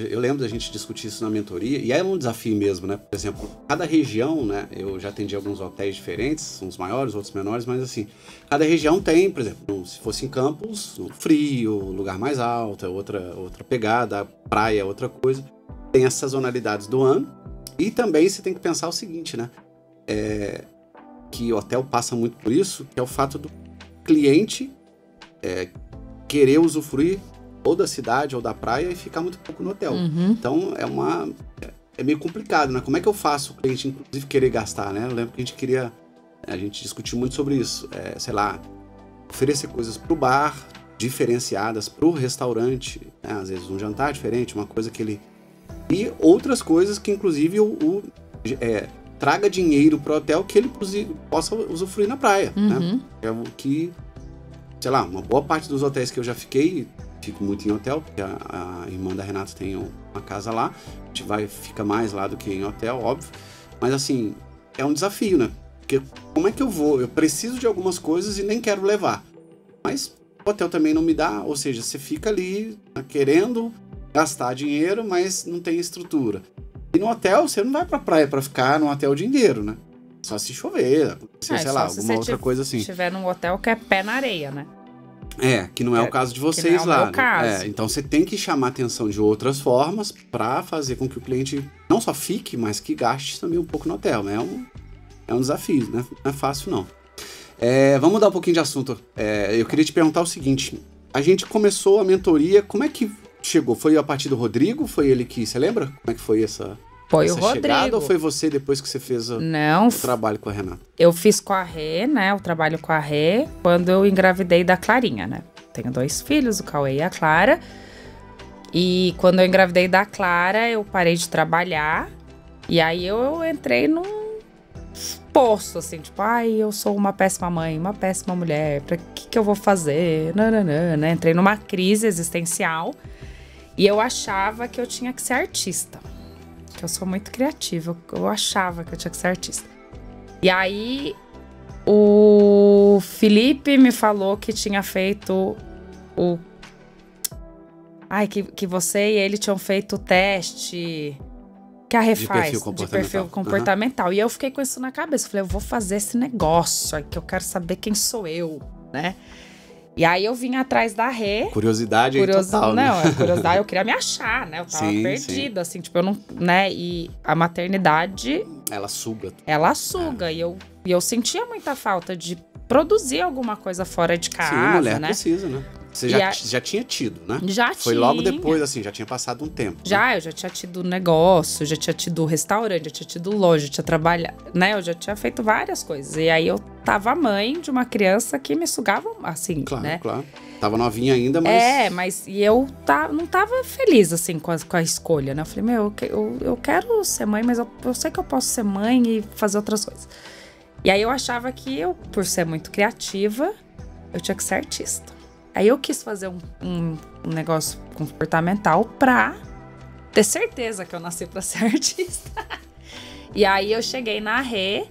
eu lembro da gente discutir isso na mentoria, e é um desafio mesmo, né? Por exemplo, cada região, né? Eu já atendi alguns hotéis diferentes, uns maiores, outros menores, mas assim, cada região tem, por exemplo, se fosse em Campos, no frio, lugar mais alto, outra pegada, praia, outra coisa. Tem as sazonalidades do ano, e também você tem que pensar o seguinte, né? Que o hotel passa muito por isso, que é o fato do cliente querer usufruir ou da cidade ou da praia e ficar muito pouco no hotel. Uhum. Então é meio complicado, né? Como é que eu faço o cliente, inclusive, querer gastar, né? Eu lembro que a gente discutiu muito sobre isso. Sei lá, oferecer coisas pro bar, diferenciadas pro restaurante, né? Às vezes um jantar diferente, uma coisa que ele... E outras coisas que, inclusive, traga dinheiro pro hotel que ele possa usufruir na praia, né? É o que, sei lá, uma boa parte dos hotéis que eu já fico muito em hotel, porque a irmã da Renata tem uma casa lá, a gente fica mais lá do que em hotel, óbvio, mas assim, é um desafio, né? Porque como é que eu preciso de algumas coisas e nem quero levar, mas o hotel também não me dá, ou seja, você fica ali querendo gastar dinheiro, mas não tem estrutura. E no hotel, você não vai pra praia pra ficar no hotel o dia inteiro, né? Só se chover, sei lá, alguma outra coisa assim. Se estiver num hotel que é pé na areia, né? Que não é o caso de vocês lá. Não é o meu caso. Então você tem que chamar atenção de outras formas pra fazer com que o cliente não só fique, mas que gaste também um pouco no hotel, né? É um desafio, né? Não é fácil, não. Vamos mudar um pouquinho de assunto. Eu queria te perguntar o seguinte. A gente começou a mentoria, como é que chegou? Foi a partir do Rodrigo? Foi ele que... Você lembra? Como é que foi essa... Foi o Rodrigo. Chegada, ou foi você depois que você fez o trabalho com a Renata? Eu fiz com a Rê, né? O trabalho com a Rê, quando eu engravidei da Clarinha, né? Tenho 2 filhos, o Cauê e a Clara. E quando eu engravidei da Clara, eu parei de trabalhar. E aí eu entrei num poço, assim, tipo, eu sou uma péssima mãe, uma péssima mulher, pra que eu vou fazer? Nananã, né? Entrei numa crise existencial. E eu achava que eu tinha que ser artista. Que eu sou muito criativa. Eu achava que eu tinha que ser artista. E aí, o Felipe me falou que tinha feito Ai, que você e ele tinham feito o teste que a Rê faz de perfil comportamental. E eu fiquei com isso na cabeça. Falei, eu vou fazer esse negócio aí, que eu quero saber quem sou eu, né? E aí eu vim atrás da Rê. Curiosidade total, né? Não, curiosidade, eu queria me achar, né? Eu tava perdida, assim, tipo, eu não, né? E a maternidade... Ela suga. Ela suga. E eu sentia muita falta de produzir alguma coisa fora de casa, né? Sim, mulher precisa, né? Você já tinha tido, né? Foi logo depois, assim, já tinha passado um tempo. Eu já tinha tido negócio, já tinha tido restaurante, já tinha tido loja, já tinha trabalhado, né? Eu já tinha feito várias coisas. E aí eu tava mãe de uma criança que me sugava, assim, claro, né? Claro. Tava novinha ainda, mas... mas e eu não tava feliz, assim, com a escolha, né? Eu falei, eu quero ser mãe, mas eu sei que eu posso ser mãe e fazer outras coisas. E aí eu achava que eu, por ser muito criativa, eu tinha que ser artista. Aí eu quis fazer um negócio comportamental pra ter certeza que eu nasci pra ser artista. E aí eu cheguei na Rê,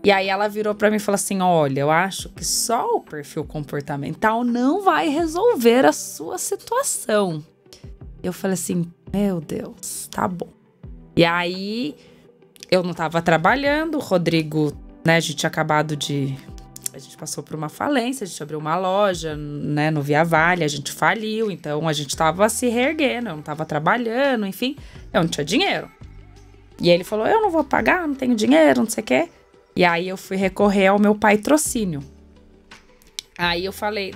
e aí ela virou pra mim e falou assim, olha, eu acho que só o perfil comportamental não vai resolver a sua situação. Eu falei assim, meu Deus, tá bom. E aí eu não tava trabalhando, o Rodrigo, né, a gente tinha acabado de... A gente passou por uma falência, a gente abriu uma loja, né, no Via Vale, a gente faliu, então a gente tava se reerguendo, eu não tava trabalhando, enfim, eu não tinha dinheiro. E ele falou, eu não vou pagar, não tenho dinheiro, não sei o quê. E aí eu fui recorrer ao meu patrocínio. Aí eu falei,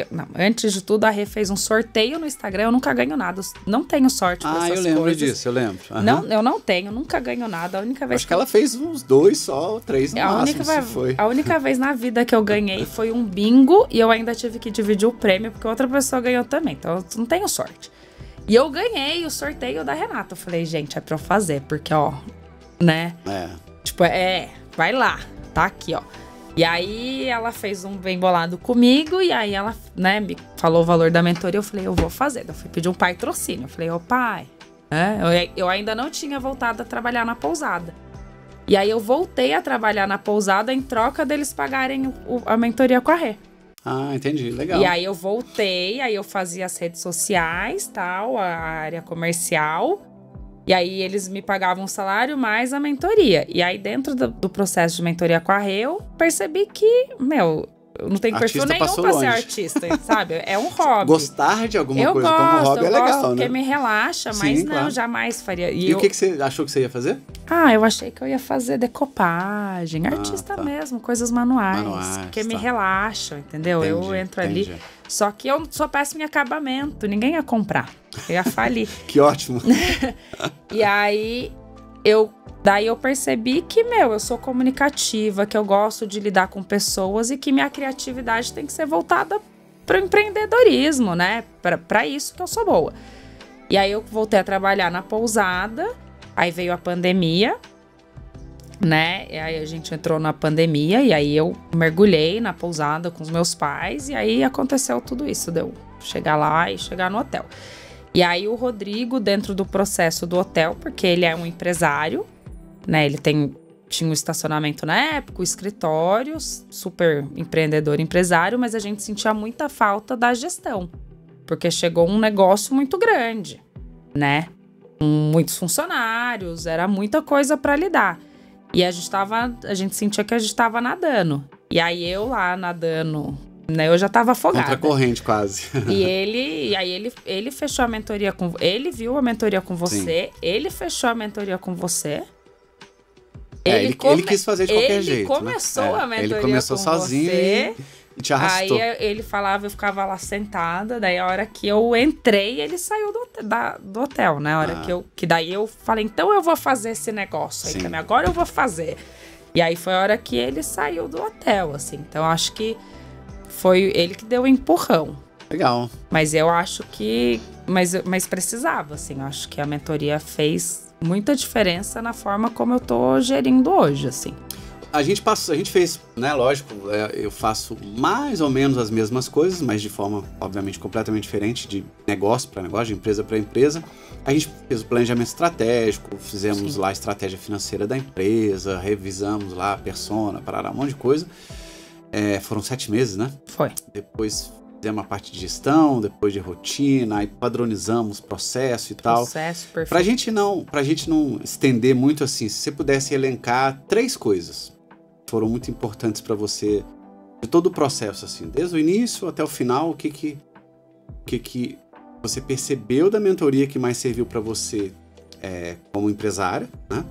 não, antes de tudo a Rê fez um sorteio no Instagram, eu nunca ganho nada, não tenho sorte com essas coisas. Ah, eu lembro disso, eu lembro. Uhum. Não, eu não tenho, nunca ganho nada, a única vez... Acho que ela fez uns 2 só, 3 no máximo, A única vez na vida que eu ganhei foi um bingo e eu ainda tive que dividir o prêmio, porque outra pessoa ganhou também, então eu não tenho sorte. E eu ganhei o sorteio da Renata, eu falei, gente, é pra eu fazer, porque ó, né? Tipo, vai lá, tá aqui, ó. E aí ela fez um bem bolado comigo e aí ela, né, me falou o valor da mentoria, eu falei, eu vou fazer. Eu fui pedir um patrocínio, eu falei, ô pai, eu ainda não tinha voltado a trabalhar na pousada. E aí eu voltei a trabalhar na pousada em troca deles pagarem a mentoria com a Rê. Ah, entendi, legal. E aí eu voltei, aí eu fazia as redes sociais, tal, a área comercial. E aí eles me pagavam o salário mais a mentoria. E aí dentro do processo de mentoria com a Rê, eu percebi que, eu não tenho perfil nenhum pra ser artista, sabe? É um hobby. Gostar de alguma coisa como hobby é legal, gosto, porque né? me relaxa, mas não, claro. Jamais faria. E o que você achou que você ia fazer? Eu achei que eu ia fazer decopagem, artista mesmo, coisas manuais porque me relaxam, entendeu? Eu entro ali. Só que eu sou péssima em acabamento, ninguém ia comprar. Eu ia falir. Que ótimo. E aí, daí eu percebi que, eu sou comunicativa, que eu gosto de lidar com pessoas e que minha criatividade tem que ser voltada para o empreendedorismo, né? Para isso que eu sou boa. E aí eu voltei a trabalhar na pousada, aí veio a pandemia, né? E aí a gente entrou na pandemia e aí eu mergulhei na pousada com os meus pais e aí aconteceu tudo isso, deu chegar lá e chegar no hotel. E aí o Rodrigo, dentro do processo do hotel, porque ele é um empresário, né? Ele tinha um estacionamento na época, o escritório, super empreendedor, empresário, mas a gente sentia muita falta da gestão, porque chegou um negócio muito grande, né? Muitos funcionários, era muita coisa para lidar. E a gente sentia que a gente tava nadando. E aí eu lá nadando, né? Eu já tava afogada. Contra a corrente, quase. E ele fechou a mentoria com... Ele viu a mentoria com você. Sim. Ele fechou a mentoria com você. Ele quis fazer de qualquer jeito. Ele começou a mentoria ele começou com sozinho você. E te arrastou. Aí ele falava, eu ficava lá sentada. Daí a hora que eu entrei, ele saiu do hotel, né? A hora que daí eu falei, então eu vou fazer esse negócio aí também. Agora eu vou fazer. E aí foi a hora que ele saiu do hotel, assim. Então acho que foi ele que deu o empurrão. Legal. Mas eu acho que... Mas precisava, assim. Eu acho que a mentoria fez muita diferença na forma como eu tô gerindo hoje, assim. A gente fez, né, lógico, eu faço mais ou menos as mesmas coisas, mas de forma, obviamente, completamente diferente, de negócio para negócio, de empresa para empresa. A gente fez o planejamento estratégico, fizemos lá a estratégia financeira da empresa, revisamos lá a persona, parará, um monte de coisa. Foram 7 meses, né? Foi. Depois fizemos a parte de gestão, depois de rotina, aí padronizamos processo e tal. Processo, perfeito. Pra gente não estender muito assim, se você pudesse elencar 3 coisas que foram muito importantes para você, de todo o processo, assim, desde o início até o final, o que você percebeu da mentoria que mais serviu para você como empresária, né?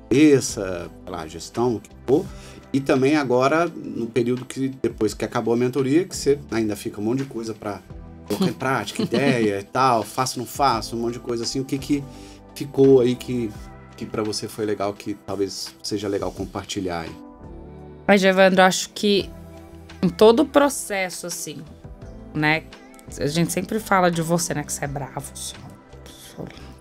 Essa, gestão, o que for. E também agora, no período que depois que acabou a mentoria, que você ainda fica um monte de coisa para colocar em prática, ideia e tal, faço, não faço, um monte de coisa assim. O que ficou aí que para você foi legal, que talvez seja legal compartilhar aí? Mas, Evandro, acho que em todo o processo, assim, né? A gente sempre fala de você, né? Que você é bravo,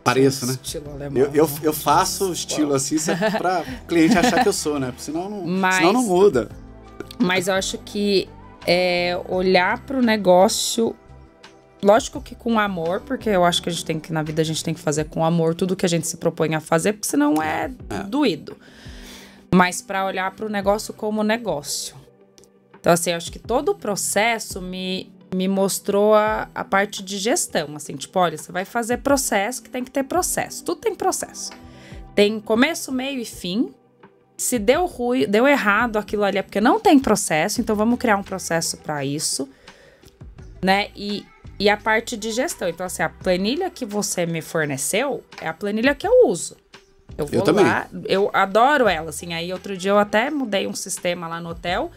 Pareço, né? Estilo alemão. Eu faço estilo assim para o cliente achar que eu sou, né? Senão não muda. Mas eu acho que olhar para o negócio, lógico que com amor, porque eu acho que na vida a gente tem que fazer com amor tudo que a gente se propõe a fazer, porque senão é doído. Mas para olhar para o negócio como negócio. Então, assim, eu acho que todo o processo me mostrou a parte de gestão, assim, tipo, olha, você vai fazer processo, que tem que ter processo, tudo tem processo. Tem começo, meio e fim. Se deu ruim, deu errado aquilo ali é porque não tem processo, então vamos criar um processo para isso, né? E a parte de gestão, então assim, a planilha que você me forneceu é a planilha que eu uso. Eu vou lá, eu adoro ela, assim, aí outro dia eu até mudei um sistema lá no hotel.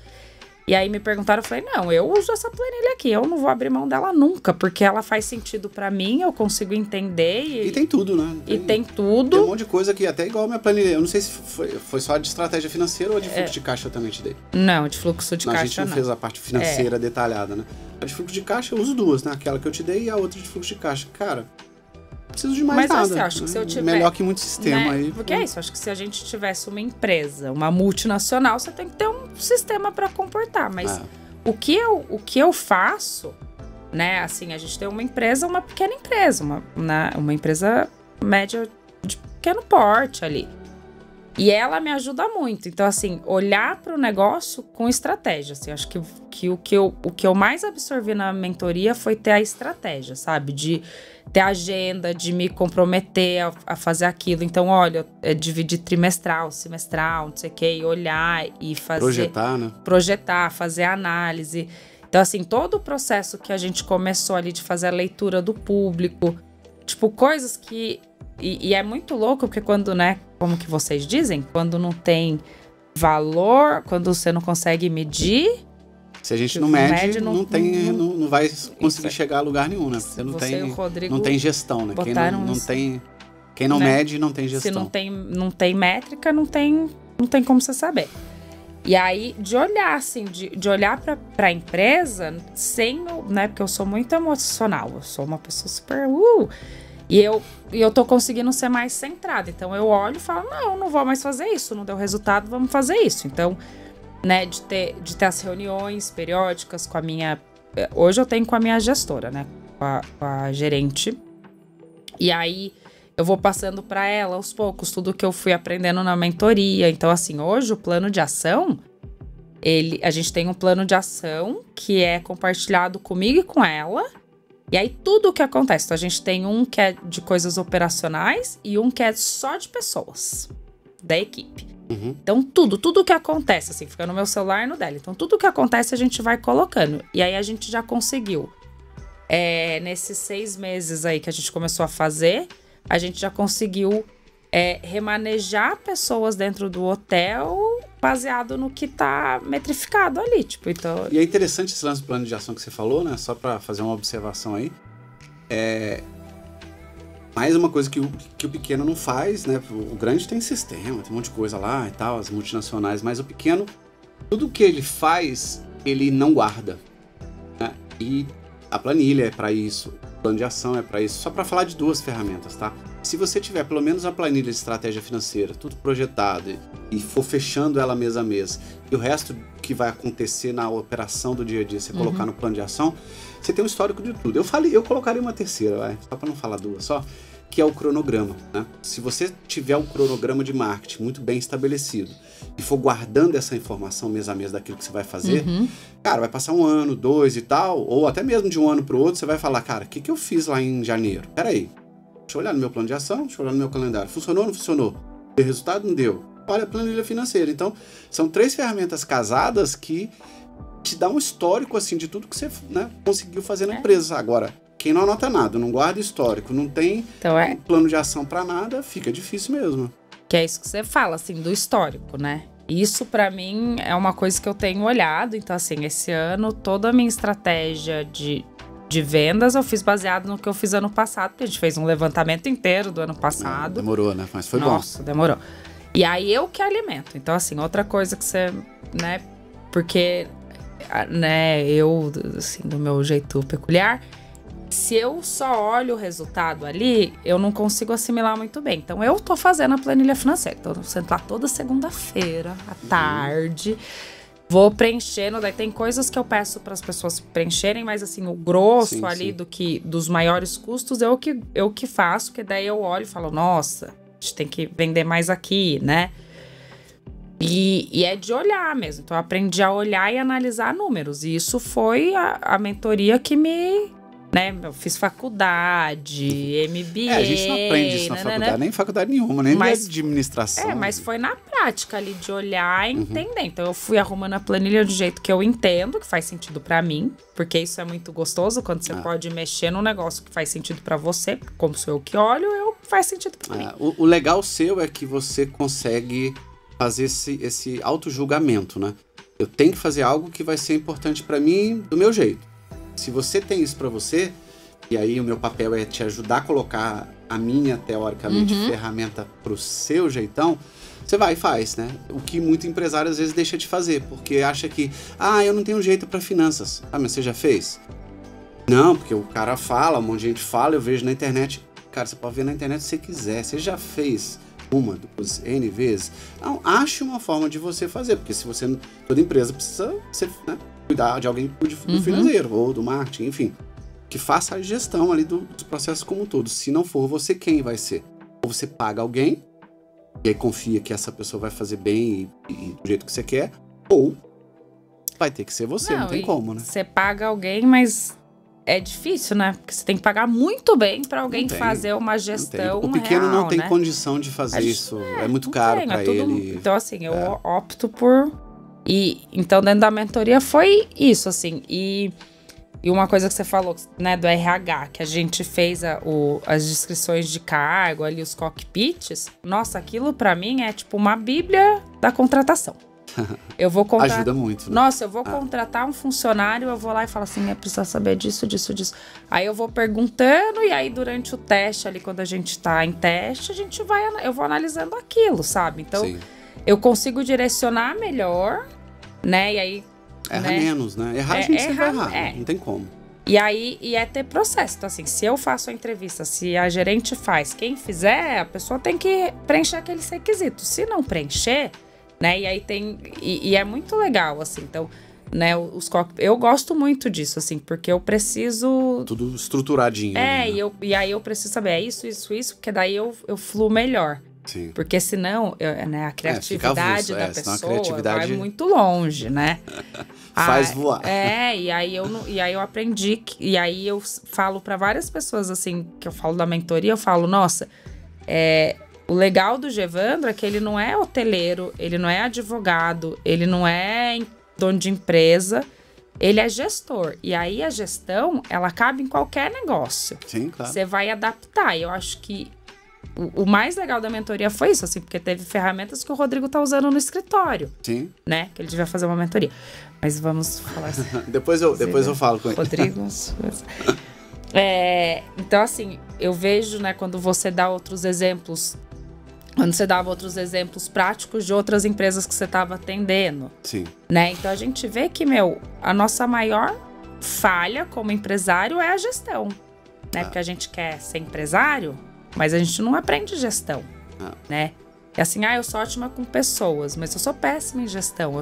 E aí me perguntaram, eu falei, não, eu uso essa planilha aqui, eu não vou abrir mão dela nunca, porque ela faz sentido pra mim, eu consigo entender. E tem tudo, né? Tem tudo. Tem um monte de coisa que até igual a minha planilha, eu não sei se foi só de estratégia financeira ou de fluxo de caixa eu também te dei. Não, de fluxo de caixa A gente não fez a parte financeira detalhada, né? A de fluxo de caixa eu uso 2, né? Aquela que eu te dei e a outra de fluxo de caixa. Cara, não preciso de mais nada. Mas assim, acho que se eu tiver... Melhor que muito sistema, né? Aí. Porque é isso, acho que se a gente tivesse uma empresa, uma multinacional, você tem que ter um sistema pra comportar, mas... O que eu faço, né? Assim, a gente tem uma empresa, uma pequena empresa, uma empresa média de pequeno porte ali. E ela me ajuda muito. Então, assim, olhar para o negócio com estratégia. Assim, acho que o que eu mais absorvi na mentoria foi ter a estratégia, sabe? De ter agenda, de me comprometer a fazer aquilo. Então, olha, dividir trimestral, semestral, não sei o quê, e olhar e fazer... Projetar, né? Projetar, fazer análise. Então, assim, todo o processo que a gente começou ali de fazer a leitura do público, tipo, coisas que... E é muito louco, porque quando, né, como que vocês dizem? Quando não tem valor, quando você não consegue medir... Se a gente não mede, não vai conseguir chegar a lugar nenhum, né? Porque não tem gestão, né? Quem não mede, não tem gestão. Se não tem métrica, não tem como você saber. E aí, de olhar, assim, de olhar pra empresa, sem, né? Porque eu sou muito emocional, eu sou uma pessoa super... E eu tô conseguindo ser mais centrada. Então, eu olho e falo, não vou mais fazer isso. Não deu resultado, vamos fazer isso. Então, né, de ter as reuniões periódicas com a minha... Hoje eu tenho com a minha gestora, né? Com a gerente. E aí, eu vou passando para ela, aos poucos, tudo que eu fui aprendendo na mentoria. Então, assim, hoje o plano de ação... A gente tem um plano de ação que é compartilhado comigo e com ela... E aí, tudo o que acontece. Então, a gente tem um que é de coisas operacionais e um que é só de pessoas, da equipe. Uhum. Então, tudo que acontece, assim, fica no meu celular e no dela. Então, tudo que acontece, a gente vai colocando. E aí, a gente já conseguiu. Nesses 6 meses aí que a gente começou a fazer, a gente já conseguiu remanejar pessoas dentro do hotel baseado no que tá metrificado ali, tipo, então... E é interessante esse lance do plano de ação que você falou, né? Só para fazer uma observação aí. Mais uma coisa que o pequeno não faz, né? O grande tem sistema, tem um monte de coisa lá e tal, as multinacionais, mas o pequeno, tudo que ele faz, ele não guarda, né? E a planilha é para isso, o plano de ação é para isso, só para falar de 2 ferramentas, tá? Se você tiver pelo menos a planilha de estratégia financeira, tudo projetado e for fechando ela mês a mês, e o resto que vai acontecer na operação do dia a dia, você colocar no plano de ação, você tem um histórico de tudo. Eu colocaria uma terceira, só para não falar duas só, que é o cronograma, né? Se você tiver um cronograma de marketing muito bem estabelecido e for guardando essa informação mês a mês daquilo que você vai fazer, cara, vai passar 1 ano, 2 e tal, ou até mesmo de um ano para o outro, você vai falar, cara, o que eu fiz lá em janeiro? Peraí, deixa eu olhar no meu plano de ação, deixa eu olhar no meu calendário. Funcionou ou não funcionou? Deu resultado? Não deu? Olha a planilha financeira. Então, são 3 ferramentas casadas que te dá um histórico, assim, de tudo que você, né, conseguiu fazer na empresa. Agora, quem não anota nada, não guarda histórico, não tem um plano de ação para nada, fica difícil mesmo. Que é isso que você fala, assim, do histórico, né? Isso, para mim, é uma coisa que eu tenho olhado. Então, assim, esse ano, toda a minha estratégia de vendas eu fiz baseado no que eu fiz ano passado, porque a gente fez um levantamento inteiro do ano passado. Demorou, né? Mas foi bom. Nossa, demorou. E aí eu que alimento. Então, assim, outra coisa que você, né, porque, né, eu, assim, do meu jeito peculiar, se eu só olho o resultado ali, eu não consigo assimilar muito bem. Então, eu tô fazendo a planilha financeira. Então, eu sento lá toda segunda-feira, à tarde, vou preenchendo. Daí tem coisas que eu peço para as pessoas preencherem, mas assim, o grosso ali dos maiores custos eu que faço, que daí eu olho e falo, nossa, a gente tem que vender mais aqui, né? E é de olhar mesmo. Então, eu aprendi a olhar e analisar números. E isso foi a mentoria que me... né, eu fiz faculdade, MBA... a gente não aprende isso na faculdade, nem faculdade nenhuma, nem de administração. Mas foi na prática ali, de olhar e entender. Então, eu fui arrumando a planilha do jeito que eu entendo, que faz sentido pra mim, porque isso é muito gostoso, quando você pode mexer num negócio que faz sentido pra você, como sou eu que olho, faz sentido pra mim. O legal seu é que você consegue fazer esse auto-julgamento, né? Eu tenho que fazer algo que vai ser importante pra mim do meu jeito. Se você tem isso pra você, e aí o meu papel é te ajudar a colocar a minha, teoricamente, ferramenta pro seu jeitão, você vai e faz, né? O que muito empresário às vezes deixa de fazer, porque acha que, eu não tenho jeito pra finanças. Mas você já fez? Não, porque o cara fala, um monte de gente fala, eu vejo na internet. Cara, você pode ver na internet se você quiser, você já fez uma, duas, N vezes. Não, ache uma forma de você fazer, porque se você, toda empresa precisa, né, cuidar de alguém do financeiro, ou do marketing, enfim, que faça a gestão ali dos processos como um todo. Se não for você, quem vai ser? Ou você paga alguém, e aí confia que essa pessoa vai fazer bem e do jeito que você quer, ou vai ter que ser você, não tem como, né? Você paga alguém, mas é difícil, né? Porque você tem que pagar muito bem para alguém fazer uma gestão. O pequeno real, não tem né? condição de fazer isso, é muito caro para ele. Então, assim, eu opto por... Então, dentro da mentoria foi isso, assim. E uma coisa que você falou, né, do RH, que a gente fez as descrições de cargo, ali os cockpits. Nossa, aquilo pra mim é tipo uma bíblia da contratação. Eu vou Ajuda muito, né? Nossa, eu vou contratar um funcionário, eu vou lá e falo assim, precisa saber disso. Aí eu vou perguntando, e aí durante o teste ali, quando a gente tá em teste, eu vou analisando aquilo, sabe? Então, eu consigo direcionar melhor, né? E aí... Erra menos, né? Errar a gente sempre vai errar, não tem como. E aí, é ter processo. Então, assim, se eu faço a entrevista, se a gerente faz, quem fizer, a pessoa tem que preencher aqueles requisitos. Se não preencher, né? E aí tem... E é muito legal, assim. Então, né? Eu gosto muito disso, assim, porque eu preciso... Tudo estruturadinho. Né? E aí eu preciso saber, isso, porque daí eu fluo melhor. Sim. Porque senão, né, a criatividade da pessoa vai muito longe, né? Faz voar. E aí eu aprendi, e aí eu falo para várias pessoas, assim, que eu falo da mentoria, eu falo, nossa, o legal do Gevandro é que ele não é hoteleiro, ele não é advogado, ele não é dono de empresa, ele é gestor. E aí a gestão, ela cabe em qualquer negócio. Sim, claro. Você vai adaptar, e eu acho que o mais legal da mentoria foi isso, assim, porque teve ferramentas que o Rodrigo tá usando no escritório. Sim. Né? Que ele devia fazer uma mentoria. Mas vamos falar assim. depois eu falo com ele. Rodrigo. Então, assim, eu vejo, né, quando você dá outros exemplos, quando você dava outros exemplos práticos de outras empresas que você estava atendendo. Sim. Né? Então, a gente vê que, a nossa maior falha como empresário é a gestão. Né? Porque a gente quer ser empresário, mas a gente não aprende gestão, né? É assim, eu sou ótima com pessoas, mas eu sou péssima em gestão.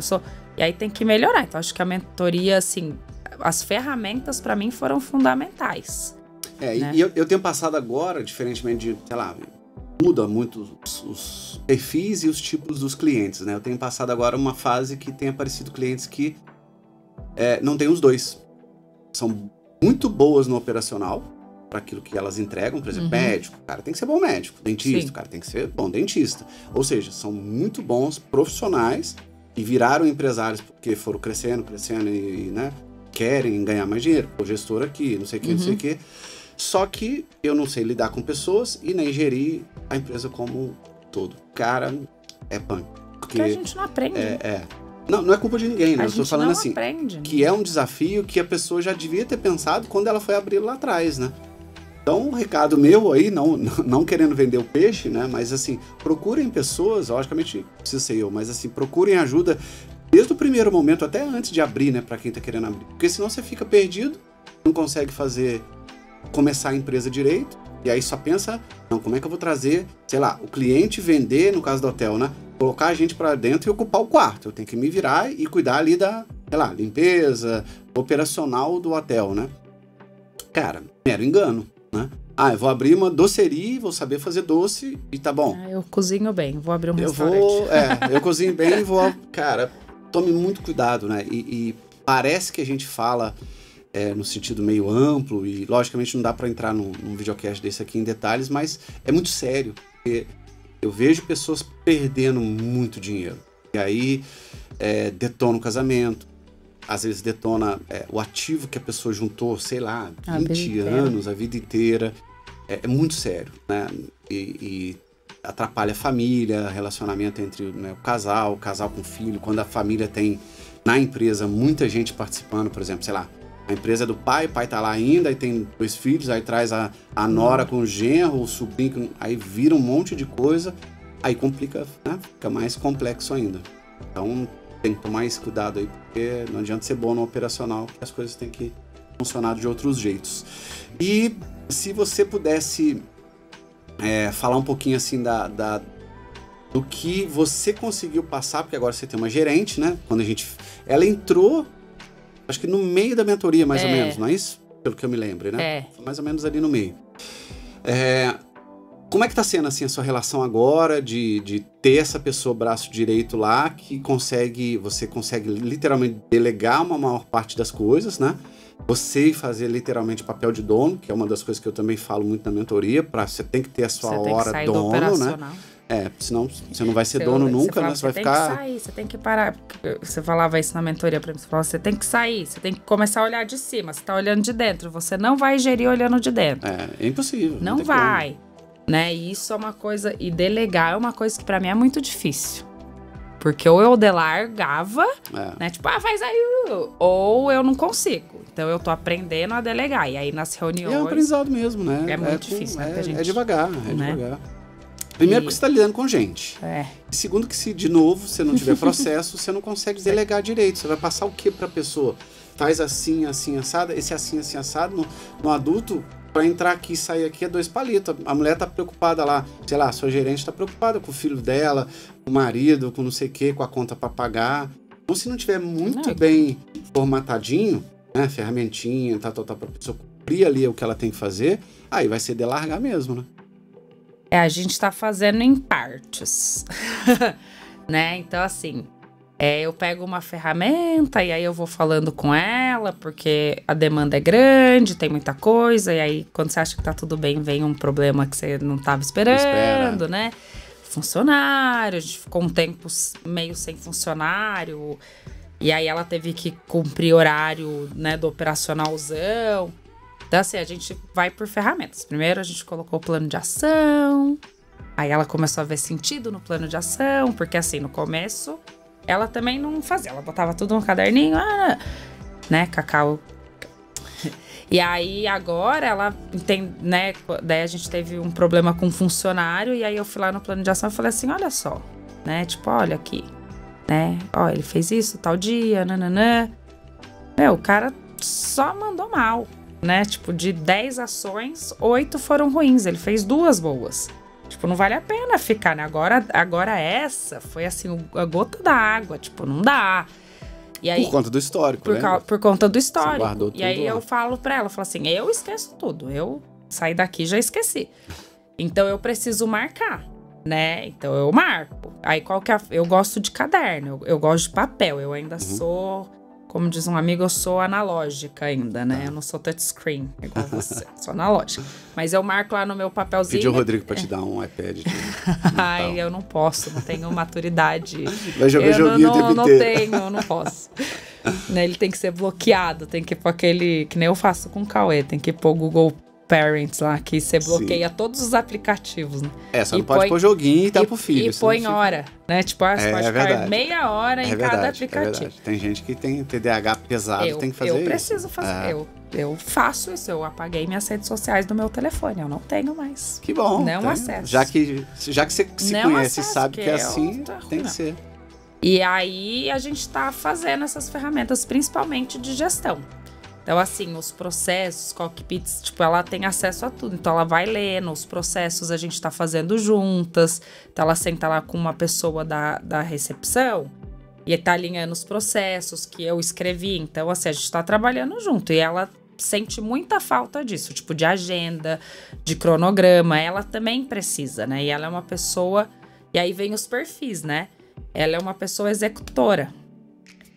E aí tem que melhorar. Então, acho que a mentoria, assim, as ferramentas para mim foram fundamentais. Né? E eu tenho passado agora, diferentemente de, sei lá, muda muito os perfis e os tipos dos clientes, né? Eu tenho passado agora uma fase que tem aparecido clientes que não tem os dois. São muito boas no operacional, para aquilo que elas entregam, por exemplo, médico, o cara tem que ser bom médico, dentista, o cara tem que ser bom dentista. Ou seja, são muito bons profissionais e viraram empresários porque foram crescendo e né, querem ganhar mais dinheiro. O gestor aqui, não sei o que, não sei o que. Só que eu não sei lidar com pessoas e nem gerir a empresa como todo. Cara, é punk. Porque a gente não aprende. Não é culpa de ninguém, né? Eu tô falando assim, aprende, que é um desafio que a pessoa já devia ter pensado quando ela foi abrir lá atrás, né? Então, um recado meu aí, não querendo vender o peixe, né? Mas assim, procurem pessoas, logicamente precisa ser eu, mas assim, procurem ajuda desde o primeiro momento, até antes de abrir, né? Pra quem tá querendo abrir. Porque senão você fica perdido, não consegue começar a empresa direito, e aí só pensa, não, como é que eu vou trazer, sei lá, o cliente vender, no caso do hotel, né? Colocar a gente pra dentro e ocupar o quarto. Eu tenho que me virar e cuidar ali da, sei lá, limpeza, operacional do hotel, né? Cara, mero engano, né? Eu vou abrir uma doceria, vou saber fazer doce e tá bom. Eu cozinho bem, vou abrir um restaurante. Eu cozinho bem e vou... Cara, tome muito cuidado, né? E parece que a gente fala no sentido meio amplo e, logicamente, não dá pra entrar num videocast desse aqui em detalhes, mas é muito sério, porque eu vejo pessoas perdendo muito dinheiro. E aí detona o casamento, às vezes detona o ativo que a pessoa juntou, sei lá, 20 anos, a vida inteira. É muito sério, né? E atrapalha a família, relacionamento entre o casal com filho. Quando a família tem, na empresa, muita gente participando, por exemplo, sei lá, a empresa é do pai, o pai tá lá ainda, aí tem 2 filhos, aí traz a nora com o genro, o sobrinho, aí vira um monte de coisa, aí complica, né? Fica mais complexo ainda. Então tem que tomar esse cuidado aí, porque não adianta ser bom no operacional, porque as coisas têm que funcionar de outros jeitos. E se você pudesse falar um pouquinho assim do que você conseguiu passar, porque agora você tem uma gerente, né? Ela entrou, acho que no meio da mentoria, mais ou menos, não é isso? Pelo que eu me lembro, né? Foi mais ou menos ali no meio. Como é que tá sendo assim a sua relação agora de ter essa pessoa braço direito lá que você consegue literalmente delegar uma maior parte das coisas, né? Você fazer literalmente papel de dono, que é uma das coisas que eu também falo muito na mentoria, você tem que ter a sua hora dono, né? Senão você não vai ser dono nunca, né? Você vai ficar... Você tem que sair, você tem que parar. Você falava isso na mentoria pra mim, você falava, você tem que sair, você tem que começar a olhar de cima, você tá olhando de dentro, você não vai gerir olhando de dentro. É impossível. Não vai. Como. Né? E isso é uma coisa, e delegar é uma coisa que pra mim é muito difícil. Porque ou eu delargava, né? Tipo, faz aí, ou eu não consigo. Então eu tô aprendendo a delegar. E aí nas reuniões... É um aprendizado mesmo, né? É muito difícil, né? É devagar, devagar. Primeiro porque você tá lidando com gente. Segundo que se, de novo, você não tiver processo, você não consegue delegar direito. Você vai passar o que pra pessoa? Faz assim, assim, assado. Esse assim, assim, assado. No adulto... Pra entrar aqui e sair aqui é 2 palitos. A mulher tá preocupada lá, sei lá, a sua gerente tá preocupada com o filho dela, com o marido, com não sei o que, com a conta pra pagar. Então, se não tiver muito bem formatadinho, né, ferramentinha, pra pessoa cumprir ali o que ela tem que fazer, aí vai ser delargar mesmo, né? A gente tá fazendo em partes, né? Então, assim... eu pego uma ferramenta e aí eu vou falando com ela, porque a demanda é grande, tem muita coisa, e aí quando você acha que tá tudo bem, vem um problema que você não tava esperando, né? Funcionário, a gente ficou um tempo meio sem funcionário, e aí ela teve que cumprir horário, né, do operacionalzão. Então, assim, a gente vai por ferramentas. Primeiro a gente colocou o plano de ação, aí ela começou a ver sentido no plano de ação, porque assim, no começo... Ela também não fazia, ela botava tudo no caderninho, né, Cacau. E aí, agora, ela entende, né, daí a gente teve um problema com um funcionário, e aí eu fui lá no plano de ação e falei assim, olha só, né, tipo, olha aqui, né, ó, ele fez isso tal dia, nananã. O cara só mandou mal, né, tipo, de 10 ações, 8 foram ruins, ele fez 2 boas. Tipo, não vale a pena ficar, né? Agora essa foi assim, a gota da água. Tipo, não dá. E aí, por conta do histórico, por conta do histórico. Você guardou tudo e aí lá. eu falo pra ela, assim, eu esqueço tudo. Eu saí daqui e já esqueci. Então eu preciso marcar, né? Então eu marco. Aí qual que é eu gosto de caderno, eu gosto de papel. Eu ainda sou, como diz um amigo, eu sou analógica ainda, né? Eu não sou touchscreen, igual você. Sou analógica. Mas eu marco lá no meu papelzinho. Pediu o Rodrigo pra te dar um iPad. Ai, eu não posso, não tenho maturidade. Vai jogar joguinho o tempo não inteiro. tenho, eu não posso. Né, ele tem que ser bloqueado, tem que ir pôr aquele, que nem eu faço com o Cauê, tem que ir pôr o Google Parents lá, que você bloqueia todos os aplicativos, né? Só não pode pôr joguinho e tá pro filho. E põe hora, né? Tipo, você pode ficar meia hora em cada aplicativo. Tem gente que tem TDAH pesado, tem que fazer isso. Eu preciso fazer, eu faço isso, eu apaguei minhas redes sociais do meu telefone, eu não tenho mais. Que bom. Não acesso. Já que você se não conhece e acesso, sabe que é assim, tem que ser. E aí a gente tá fazendo essas ferramentas, principalmente de gestão. Então, assim, os processos, cockpits, tipo, ela tem acesso a tudo. Então, ela vai lendo os processos, a gente tá fazendo juntas. Então, ela senta lá com uma pessoa da recepção e tá alinhando os processos que eu escrevi. Então, assim, a gente tá trabalhando junto. E ela sente muita falta disso, tipo, de agenda, de cronograma. Ela também precisa, né? E ela é uma pessoa... E aí vem os perfis, né? Ela é uma pessoa executora.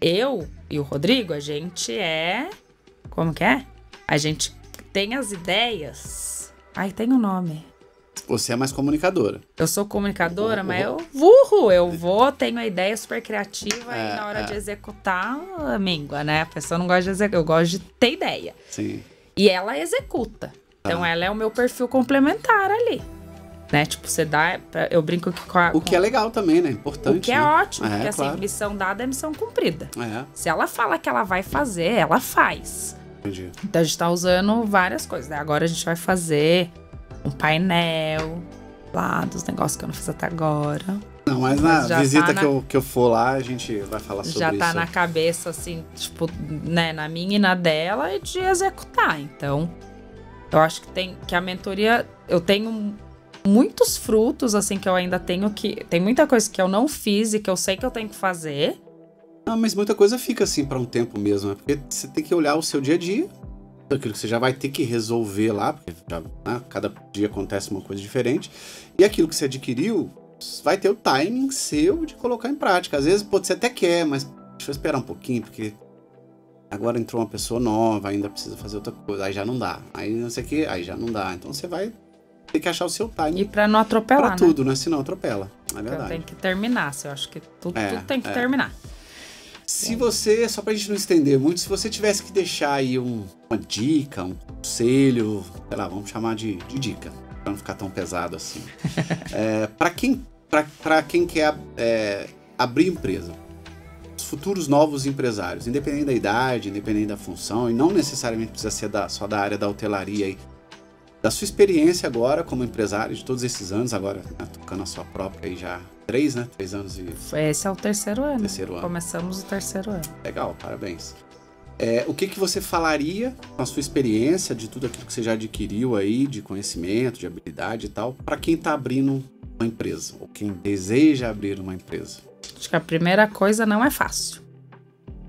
Eu e o Rodrigo, a gente é... Como que é? A gente tem as ideias... Ai, tem um nome. Você é mais comunicadora. Eu sou comunicadora, mas eu tenho a ideia super criativa e na hora de executar, míngua, né? A pessoa não gosta de executar, eu gosto de ter ideia. Sim. E ela executa. Então, ela é o meu perfil complementar ali. Né? Tipo, você dá... Eu brinco que... O que é legal também, né? Importante. O que é ótimo, porque assim, missão dada é missão cumprida. Se ela fala que ela vai fazer, ela faz. Entendi. Então, a gente tá usando várias coisas, né? Agora a gente vai fazer um painel lá dos negócios que eu não fiz até agora. Não, mas na visita que eu for lá, a gente vai falar sobre isso. Já tá na cabeça, assim, tipo, né? Na minha e na dela, e de executar. Então, eu acho que a mentoria... Eu tenho... muitos frutos, assim, que eu ainda tenho que... Tem muita coisa que eu não fiz e que eu sei que eu tenho que fazer. Ah, mas muita coisa fica assim para um tempo mesmo, né? Porque você tem que olhar o seu dia a dia, aquilo que você já vai ter que resolver lá, porque já, né, cada dia acontece uma coisa diferente, e aquilo que você adquiriu vai ter o timing seu de colocar em prática. Às vezes, você até quer, mas deixa eu esperar um pouquinho, porque agora entrou uma pessoa nova, ainda precisa fazer outra coisa, aí já não dá. Aí não sei o que, aí já não dá. Então você vai... Tem que achar o seu timing. E pra não atropelar, pra tudo, né? Senão atropela. É verdade. Tem que terminar. Eu acho que tudo tem que terminar. Se você, só pra gente não estender muito, se você tivesse que deixar aí uma dica, um conselho, sei lá, vamos chamar de dica, pra não ficar tão pesado assim. Pra quem quer abrir empresa, os futuros novos empresários, independente da idade, independente da função, e não necessariamente precisa ser só da área da hotelaria aí, da sua experiência agora como empresário de todos esses anos, agora né, tocando a sua própria aí já 3 anos e... Esse é o terceiro ano. Terceiro ano. Começamos o terceiro ano. Legal, parabéns. O que você falaria com a sua experiência de tudo aquilo que você já adquiriu aí, de conhecimento, de habilidade e tal, para quem tá abrindo uma empresa, ou quem deseja abrir uma empresa? Acho que a primeira coisa não é fácil,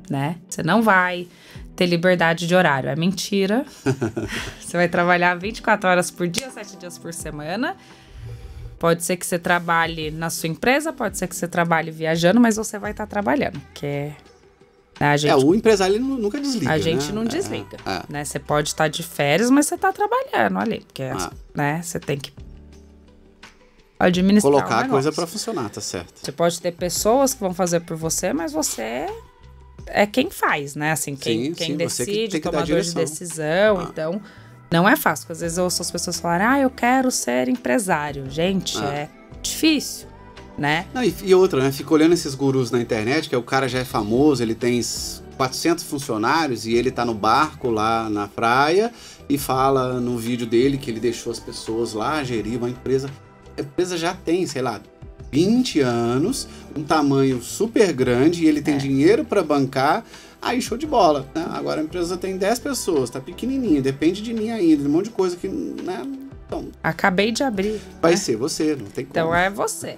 né? Você não vai... ter liberdade de horário. É mentira. Você vai trabalhar 24 horas por dia, 7 dias por semana. Pode ser que você trabalhe na sua empresa, pode ser que você trabalhe viajando, mas você vai estar trabalhando. Porque o empresário ele nunca desliga. A gente não desliga. Né? Você pode estar de férias, mas você está trabalhando ali. Porque né, você tem que administrar colocar a coisa para funcionar, tá certo. Você pode ter pessoas que vão fazer por você, mas você... é quem faz, né? Assim, quem decide, tomador de decisão. Então, não é fácil. Porque às vezes eu ouço as pessoas falarem, eu quero ser empresário. Gente, é difícil, né? Não, e outra, né? Fica olhando esses gurus na internet, que o cara já é famoso, ele tem 400 funcionários e ele tá no barco lá na praia e fala no vídeo dele que ele deixou as pessoas lá gerir uma empresa. A empresa já tem, sei lá, 20 anos, um tamanho super grande e ele tem dinheiro para bancar, aí show de bola, né? Agora a empresa tem 10 pessoas, tá pequenininha, depende de mim ainda, um monte de coisa que, né? Então, acabei de abrir. vai ser você, não tem como. Então é você.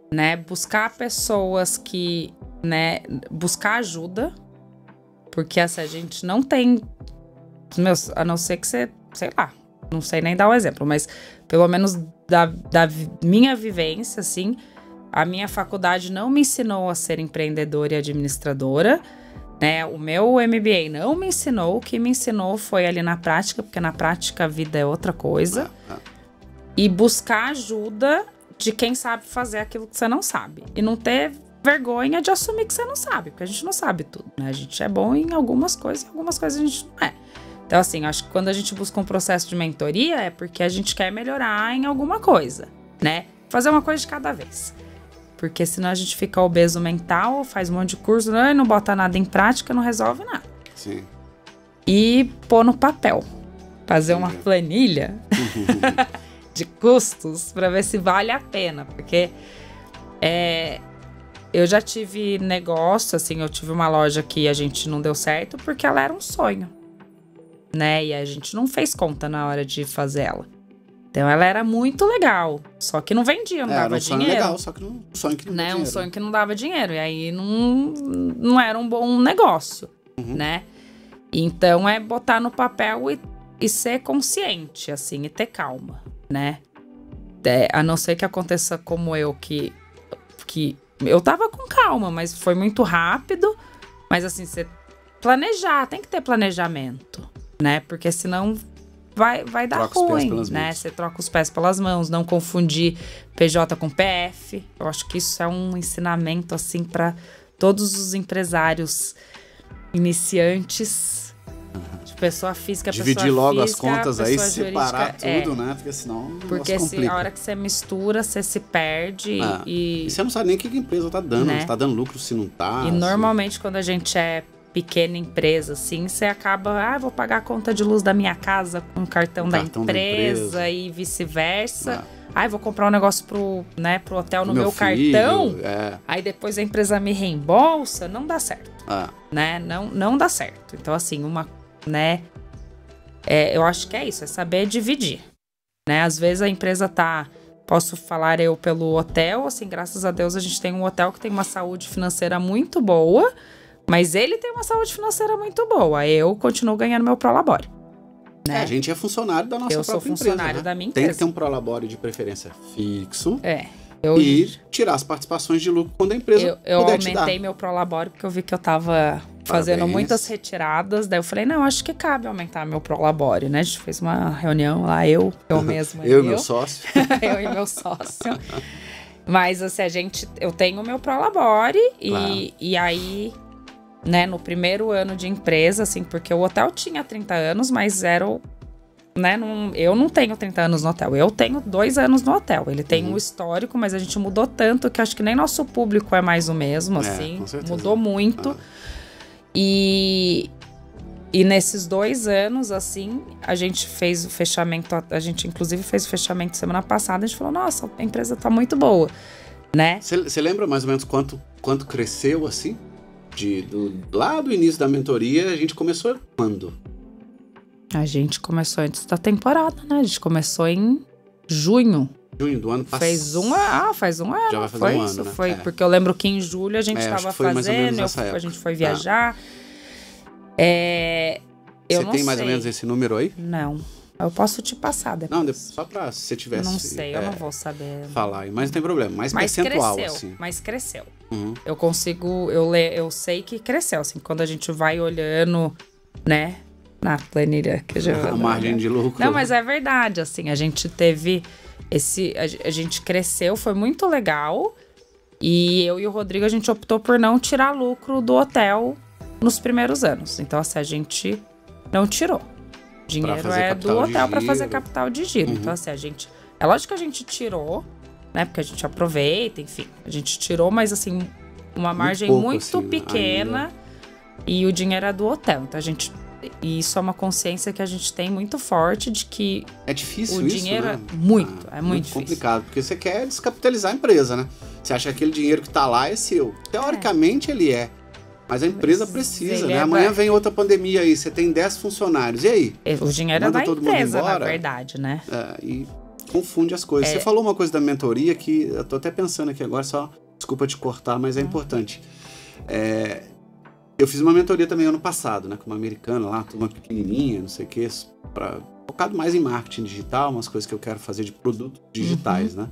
Né? Buscar pessoas que, né, buscar ajuda, porque essa gente não tem, a não ser que você, sei lá, não sei nem dar um exemplo, mas pelo menos da minha vivência, assim, a minha faculdade não me ensinou a ser empreendedora e administradora, né? O meu MBA não me ensinou, o que me ensinou foi ali na prática, porque na prática a vida é outra coisa, e buscar ajuda de quem sabe fazer aquilo que você não sabe. E não ter vergonha de assumir que você não sabe, porque a gente não sabe tudo, né? A gente é bom em algumas coisas a gente não é. Então, assim, acho que quando a gente busca um processo de mentoria é porque a gente quer melhorar em alguma coisa, né? Fazer uma coisa de cada vez. Porque senão a gente fica obeso mental, faz um monte de curso, não bota nada em prática, não resolve nada. Sim. E pôr no papel. Fazer uma planilha de custos para ver se vale a pena, porque eu já tive negócio, assim, eu tive uma loja que a gente não deu certo porque ela era um sonho, né? E a gente não fez conta na hora de fazer ela. Então ela era muito legal, só que não vendia, não dava dinheiro. Era um sonho legal, só que um sonho que não dava dinheiro. Um sonho que não dava dinheiro, e aí não era um bom negócio, né? Então é botar no papel e ser consciente, assim, e ter calma, né? A não ser que aconteça como eu, que eu tava com calma, mas foi muito rápido. Mas assim, você planejar, tem que ter planejamento, né? Porque senão vai dar ruim, né? Você troca os pés pelas mãos, não confundir PJ com PF. Eu acho que isso é um ensinamento, assim, para todos os empresários iniciantes. Pessoa física, dividir pessoa logo física, as contas aí, separar jurídica, tudo, né? Porque senão porque se a hora que você mistura, você se perde e você não sabe nem o que a empresa tá dando, né? Se tá dando lucro, se não tá. E normalmente quando a gente é pequena empresa, assim, você acaba, vou pagar a conta de luz da minha casa com o cartão da empresa e vice-versa. Vou comprar um negócio pro hotel no meu cartão. Aí depois a empresa me reembolsa, não dá certo. Né? Não dá certo. Então, assim, né? Eu acho que é isso, é saber dividir, né? Às vezes a empresa posso falar eu pelo hotel, assim, graças a Deus a gente tem um hotel que tem uma saúde financeira muito boa, mas ele tem uma saúde financeira muito boa. Eu continuo ganhando meu prolabore, né? A gente é funcionário da nossa própria empresa. Eu sou funcionário da minha empresa. Tem que ter um prolabore de preferência fixo. E tirar as participações de lucro quando a empresa eu puder te dar. aumentei meu prolabore porque eu vi que eu tava fazendo muitas retiradas. Daí eu falei, não, acho que cabe aumentar meu prolabore, né? A gente fez uma reunião lá, eu mesma. Eu e meu sócio. Eu e meu sócio. Mas, assim, eu tenho meu prolabore e aí, né, no primeiro ano de empresa, assim, porque o hotel tinha 30 anos, mas né, eu não tenho 30 anos no hotel, eu tenho 2 anos no hotel. Ele tem um histórico, mas a gente mudou tanto que acho que nem nosso público é mais o mesmo, assim. Mudou muito. E nesses 2 anos, assim, a gente fez o fechamento, a gente inclusive fez o fechamento semana passada, a gente falou, nossa, a empresa tá muito boa, né? Você lembra mais ou menos quanto cresceu, assim? Lá do início da mentoria, a gente começou quando? A gente começou antes da temporada, né? A gente começou em junho. Junho do ano passado. Faz um ano. Já vai fazer um ano, isso, né? Foi, porque eu lembro que em julho a gente estava fazendo, a gente foi viajar. Você tem mais ou menos esse número aí? Não. Eu posso te passar depois. Não, só pra se você tivesse... Não sei, eu não vou saber. Falar, mas não tem problema. Mais percentual, assim. Mas cresceu. Eu consigo... Eu sei que cresceu, assim. Quando a gente vai olhando, né? Na planilha que já... A margem de lucro. Não, mas é verdade, assim. A gente teve a gente cresceu, foi muito legal. E eu e o Rodrigo, a gente optou por não tirar lucro do hotel nos primeiros anos. Então, assim, a gente não tirou. O dinheiro é do hotel para fazer capital de giro. Então, assim, é lógico que a gente tirou, né? Porque a gente aproveita, enfim. A gente tirou, mas, assim, uma margem muito pequena. E o dinheiro é do hotel. Então, e isso é uma consciência que a gente tem muito forte de que é difícil o dinheiro isso, né? É muito difícil. Complicado, porque você quer descapitalizar a empresa, né? Você acha que aquele dinheiro que tá lá é seu. Teoricamente ele é, Mas a empresa precisa, né? Amanhã vem outra pandemia aí, você tem 10 funcionários, e aí? O dinheiro é da empresa, na verdade, né? E confunde as coisas. Você falou uma coisa da mentoria que eu tô até pensando aqui agora, só desculpa te cortar, mas é importante. Eu fiz uma mentoria também ano passado, né? Com uma americana lá, turma pequenininha, não sei o que, focado mais em marketing digital, umas coisas que eu quero fazer de produtos digitais, né?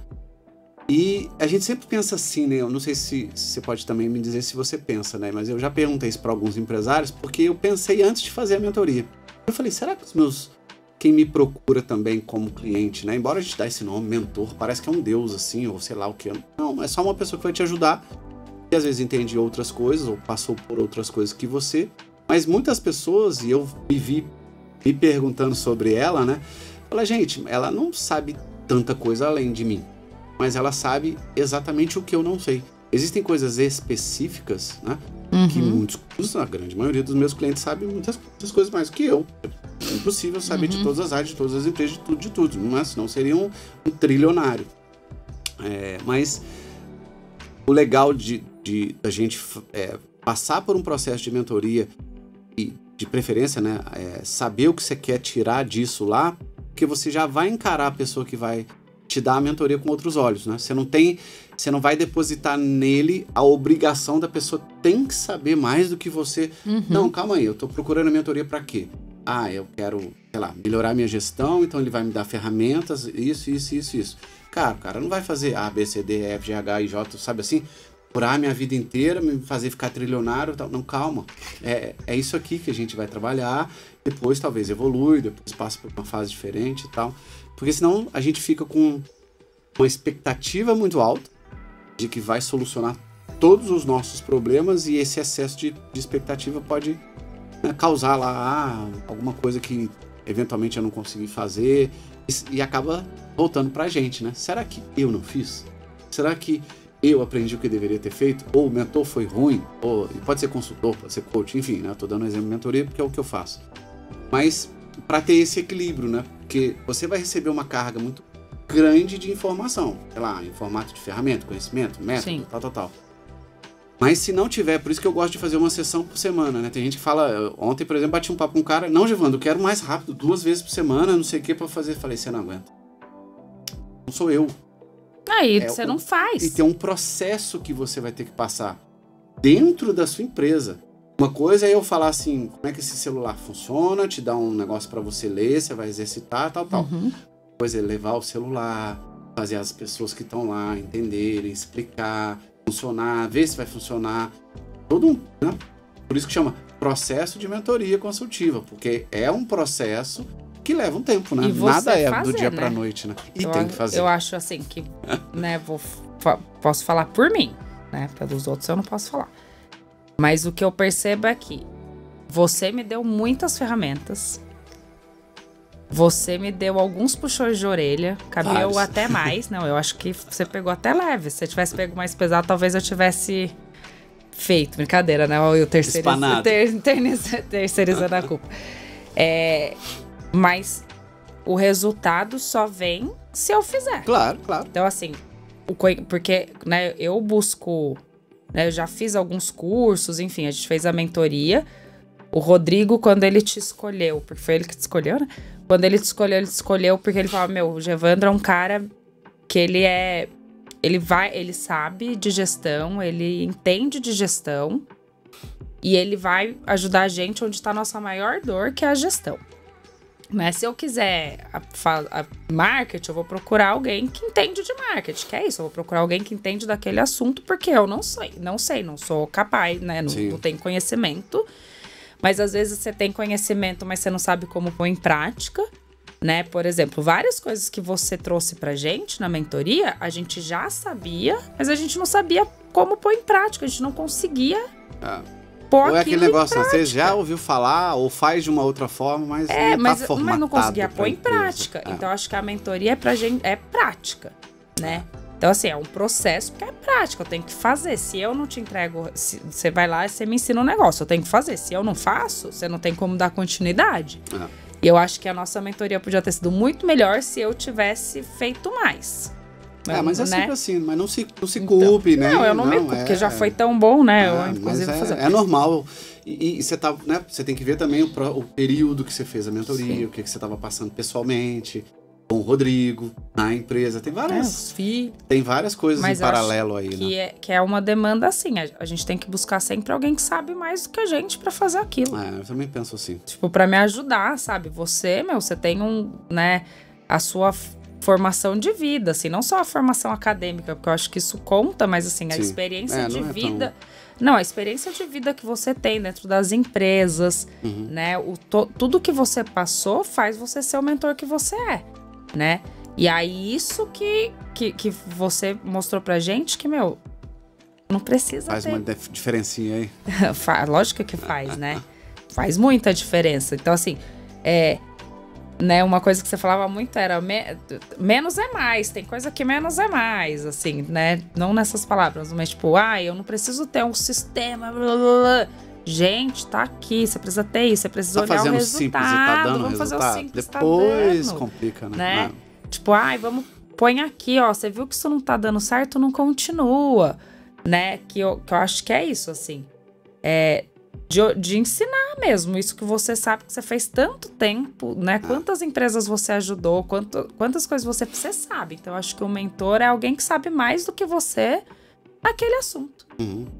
E a gente sempre pensa assim, né? Eu não sei se você pode também me dizer se você pensa, né? Mas eu já perguntei isso para alguns empresários, porque eu pensei antes de fazer a mentoria. Eu falei, será que quem me procura também como cliente, né? Embora a gente dê esse nome, mentor, parece que é um deus, assim, ou sei lá o que. Não, é só uma pessoa que vai te ajudar, que às vezes entende outras coisas, ou passou por outras coisas que você. Mas muitas pessoas, e eu me vi me perguntando sobre ela, né? Fala, gente, ela não sabe tanta coisa além de mim, mas ela sabe exatamente o que eu não sei. Existem coisas específicas, né? Que muitos, a grande maioria dos meus clientes sabem muitas coisas mais do que eu. É impossível saber de todas as áreas, de todas as empresas, de tudo. Mas senão seria um trilionário. Mas o legal a gente passar por um processo de mentoria e, de preferência, né, saber o que você quer tirar disso lá, porque você já vai encarar a pessoa que vai te dar a mentoria com outros olhos, né? Você não vai depositar nele a obrigação da pessoa tem que saber mais do que você. Não, calma aí, eu tô procurando a mentoria para quê? Eu quero, sei lá, melhorar minha gestão, então ele vai me dar ferramentas, isso. Cara, o cara não vai fazer A, B, C, D, E, F, G, H, I, J, sabe assim? Curar minha vida inteira, me fazer ficar trilionário e tal. Não, calma. É isso aqui que a gente vai trabalhar, depois talvez evolui, depois passa por uma fase diferente e tal. Porque senão a gente fica com uma expectativa muito alta de que vai solucionar todos os nossos problemas e esse excesso de expectativa pode, né, causar lá alguma coisa que eventualmente eu não consegui fazer e acaba voltando pra gente, né? Será que eu não fiz? Será que eu aprendi o que deveria ter feito? Ou o mentor foi ruim? Ou pode ser consultor, pode ser coach, enfim, né? Eu tô dando um exemplo de mentoria porque é o que eu faço. Mas para ter esse equilíbrio, né? Porque você vai receber uma carga muito grande de informação, sei lá, em formato de ferramenta, conhecimento, método, tal. Mas se não tiver, por isso que eu gosto de fazer uma sessão por semana, né? Tem gente que fala, ontem, por exemplo, bati um papo com um cara, não, Gevando, eu quero mais rápido, 2 vezes por semana, não sei o que pra fazer. Falei, você não aguenta. Não sou eu. Aí você não faz. E tem um processo que você vai ter que passar dentro da sua empresa. Uma coisa é eu falar assim, como é que esse celular funciona, te dar um negócio pra você ler, você vai exercitar, tal. Coisa é levar o celular, fazer as pessoas que estão lá entenderem, explicar, funcionar, ver se vai funcionar. Né? Por isso que chama processo de mentoria consultiva, porque é um processo que leva um tempo, né? Nada é do dia pra noite, né? E tem que fazer. Eu acho assim que, né, posso falar por mim, né? Pelos outros eu não posso falar. Mas o que eu percebo é que você me deu muitas ferramentas. Você me deu alguns puxões de orelha. Cabia até mais. Não, eu acho que você pegou até leve. Se você tivesse pego mais pesado, talvez eu tivesse feito. Brincadeira, né? Eu terceirizando a culpa. Mas o resultado só vem se eu fizer. Claro. Então, assim, porque, né, eu busco... Eu já fiz alguns cursos, enfim, a gente fez a mentoria. O Rodrigo, quando ele te escolheu, porque foi ele que te escolheu, né? Quando ele te escolheu porque ele falava, o Gevandro é um cara que ele sabe de gestão, ele entende de gestão e ele vai ajudar a gente onde está a nossa maior dor, que é a gestão. Mas se eu quiser a marketing, eu vou procurar alguém que entende de marketing, que é isso, eu vou procurar alguém que entende daquele assunto, porque eu não sou capaz, né, não tenho conhecimento, mas às vezes você tem conhecimento, mas você não sabe como pôr em prática, né, por exemplo, várias coisas que você trouxe pra gente na mentoria, a gente já sabia, mas a gente não sabia como pôr em prática, a gente não conseguia... Ou é aquele negócio, você já ouviu falar, ou faz de uma outra forma, mas não tá formatado. Mas não conseguia pôr em prática. Então, acho que a mentoria é prática, né? Então, assim, é um processo porque é prática, eu tenho que fazer. Se eu não te entrego, você vai lá e você me ensina um negócio, eu tenho que fazer. Se eu não faço, você não tem como dar continuidade. E eu acho que a nossa mentoria podia ter sido muito melhor se eu tivesse feito mais. Mas é né? sempre assim, mas não se culpe, né? Não, eu não me culpo, porque já foi tão bom, né? Eu, inclusive, é normal. E você tá, né? Você tem que ver também o período que você fez a mentoria, sim, o que você estava passando pessoalmente, com o Rodrigo, na empresa. Tem várias, tem várias coisas em paralelo aí, né? Que é uma demanda assim. A gente tem que buscar sempre alguém que sabe mais do que a gente pra fazer aquilo. Eu também penso assim. Tipo, pra me ajudar, sabe? Você tem né, a sua formação de vida, assim, não só a formação acadêmica, porque eu acho que isso conta, mas assim, a experiência de vida. Não, a experiência de vida que você tem dentro das empresas, né? Tudo que você passou faz você ser o mentor que você é, né? E aí, isso que você mostrou pra gente que, não precisa faz uma diferencinha aí. Lógico que faz, né? Faz muita diferença. Então, assim, né, uma coisa que você falava muito era menos é mais, tem coisa que menos é mais, assim, né? Não nessas palavras, mas tipo, eu não preciso ter um sistema, blá, blá, blá. Gente, tá aqui, você precisa ter isso, você precisa olhar o resultado. Simples e tá dando vamos resultado. Fazer o simples, depois tá dando, complica, né? Tipo, põe aqui, ó, você viu que isso não tá dando certo, não continua, né? Que eu acho que é isso, assim. De ensinar mesmo, isso que você sabe que você fez tanto tempo, né? Quantas empresas você ajudou, quantas coisas você sabe. Então, eu acho que o mentor é alguém que sabe mais do que você naquele assunto.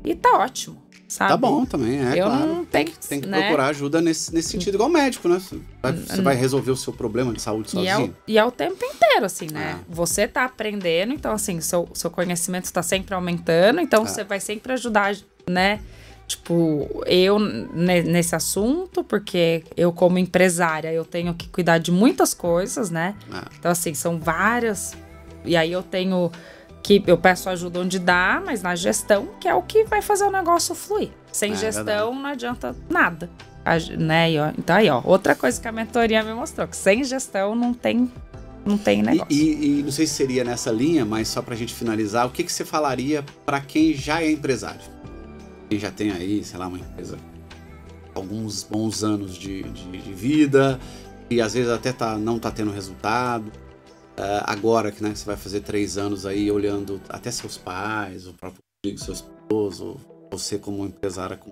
E tá ótimo, sabe? Tá bom também, eu claro. Não tem que procurar ajuda nesse sentido, igual médico, né? Você vai resolver o seu problema de saúde sozinho. E é o tempo inteiro, assim, né? Você tá aprendendo, então, assim, seu conhecimento tá sempre aumentando, então você vai sempre ajudar, né? Tipo, eu nesse assunto, porque eu como empresária, eu tenho que cuidar de muitas coisas, né? Então, assim, são várias. E aí eu eu peço ajuda onde dá, mas na gestão, que é o que vai fazer o negócio fluir. Sem gestão não adianta nada, né? Então aí, ó, outra coisa que a mentoria me mostrou, que sem gestão não tem negócio. E não sei se seria nessa linha, mas só pra gente finalizar, o que você falaria pra quem já é empresário? Quem já tem aí, sei lá, uma empresa, alguns bons anos de vida, e às vezes até não tá tendo resultado. Agora que, né, você vai fazer 3 anos aí, olhando até seus pais, o próprio Rodrigo, seu esposo, você como empresária com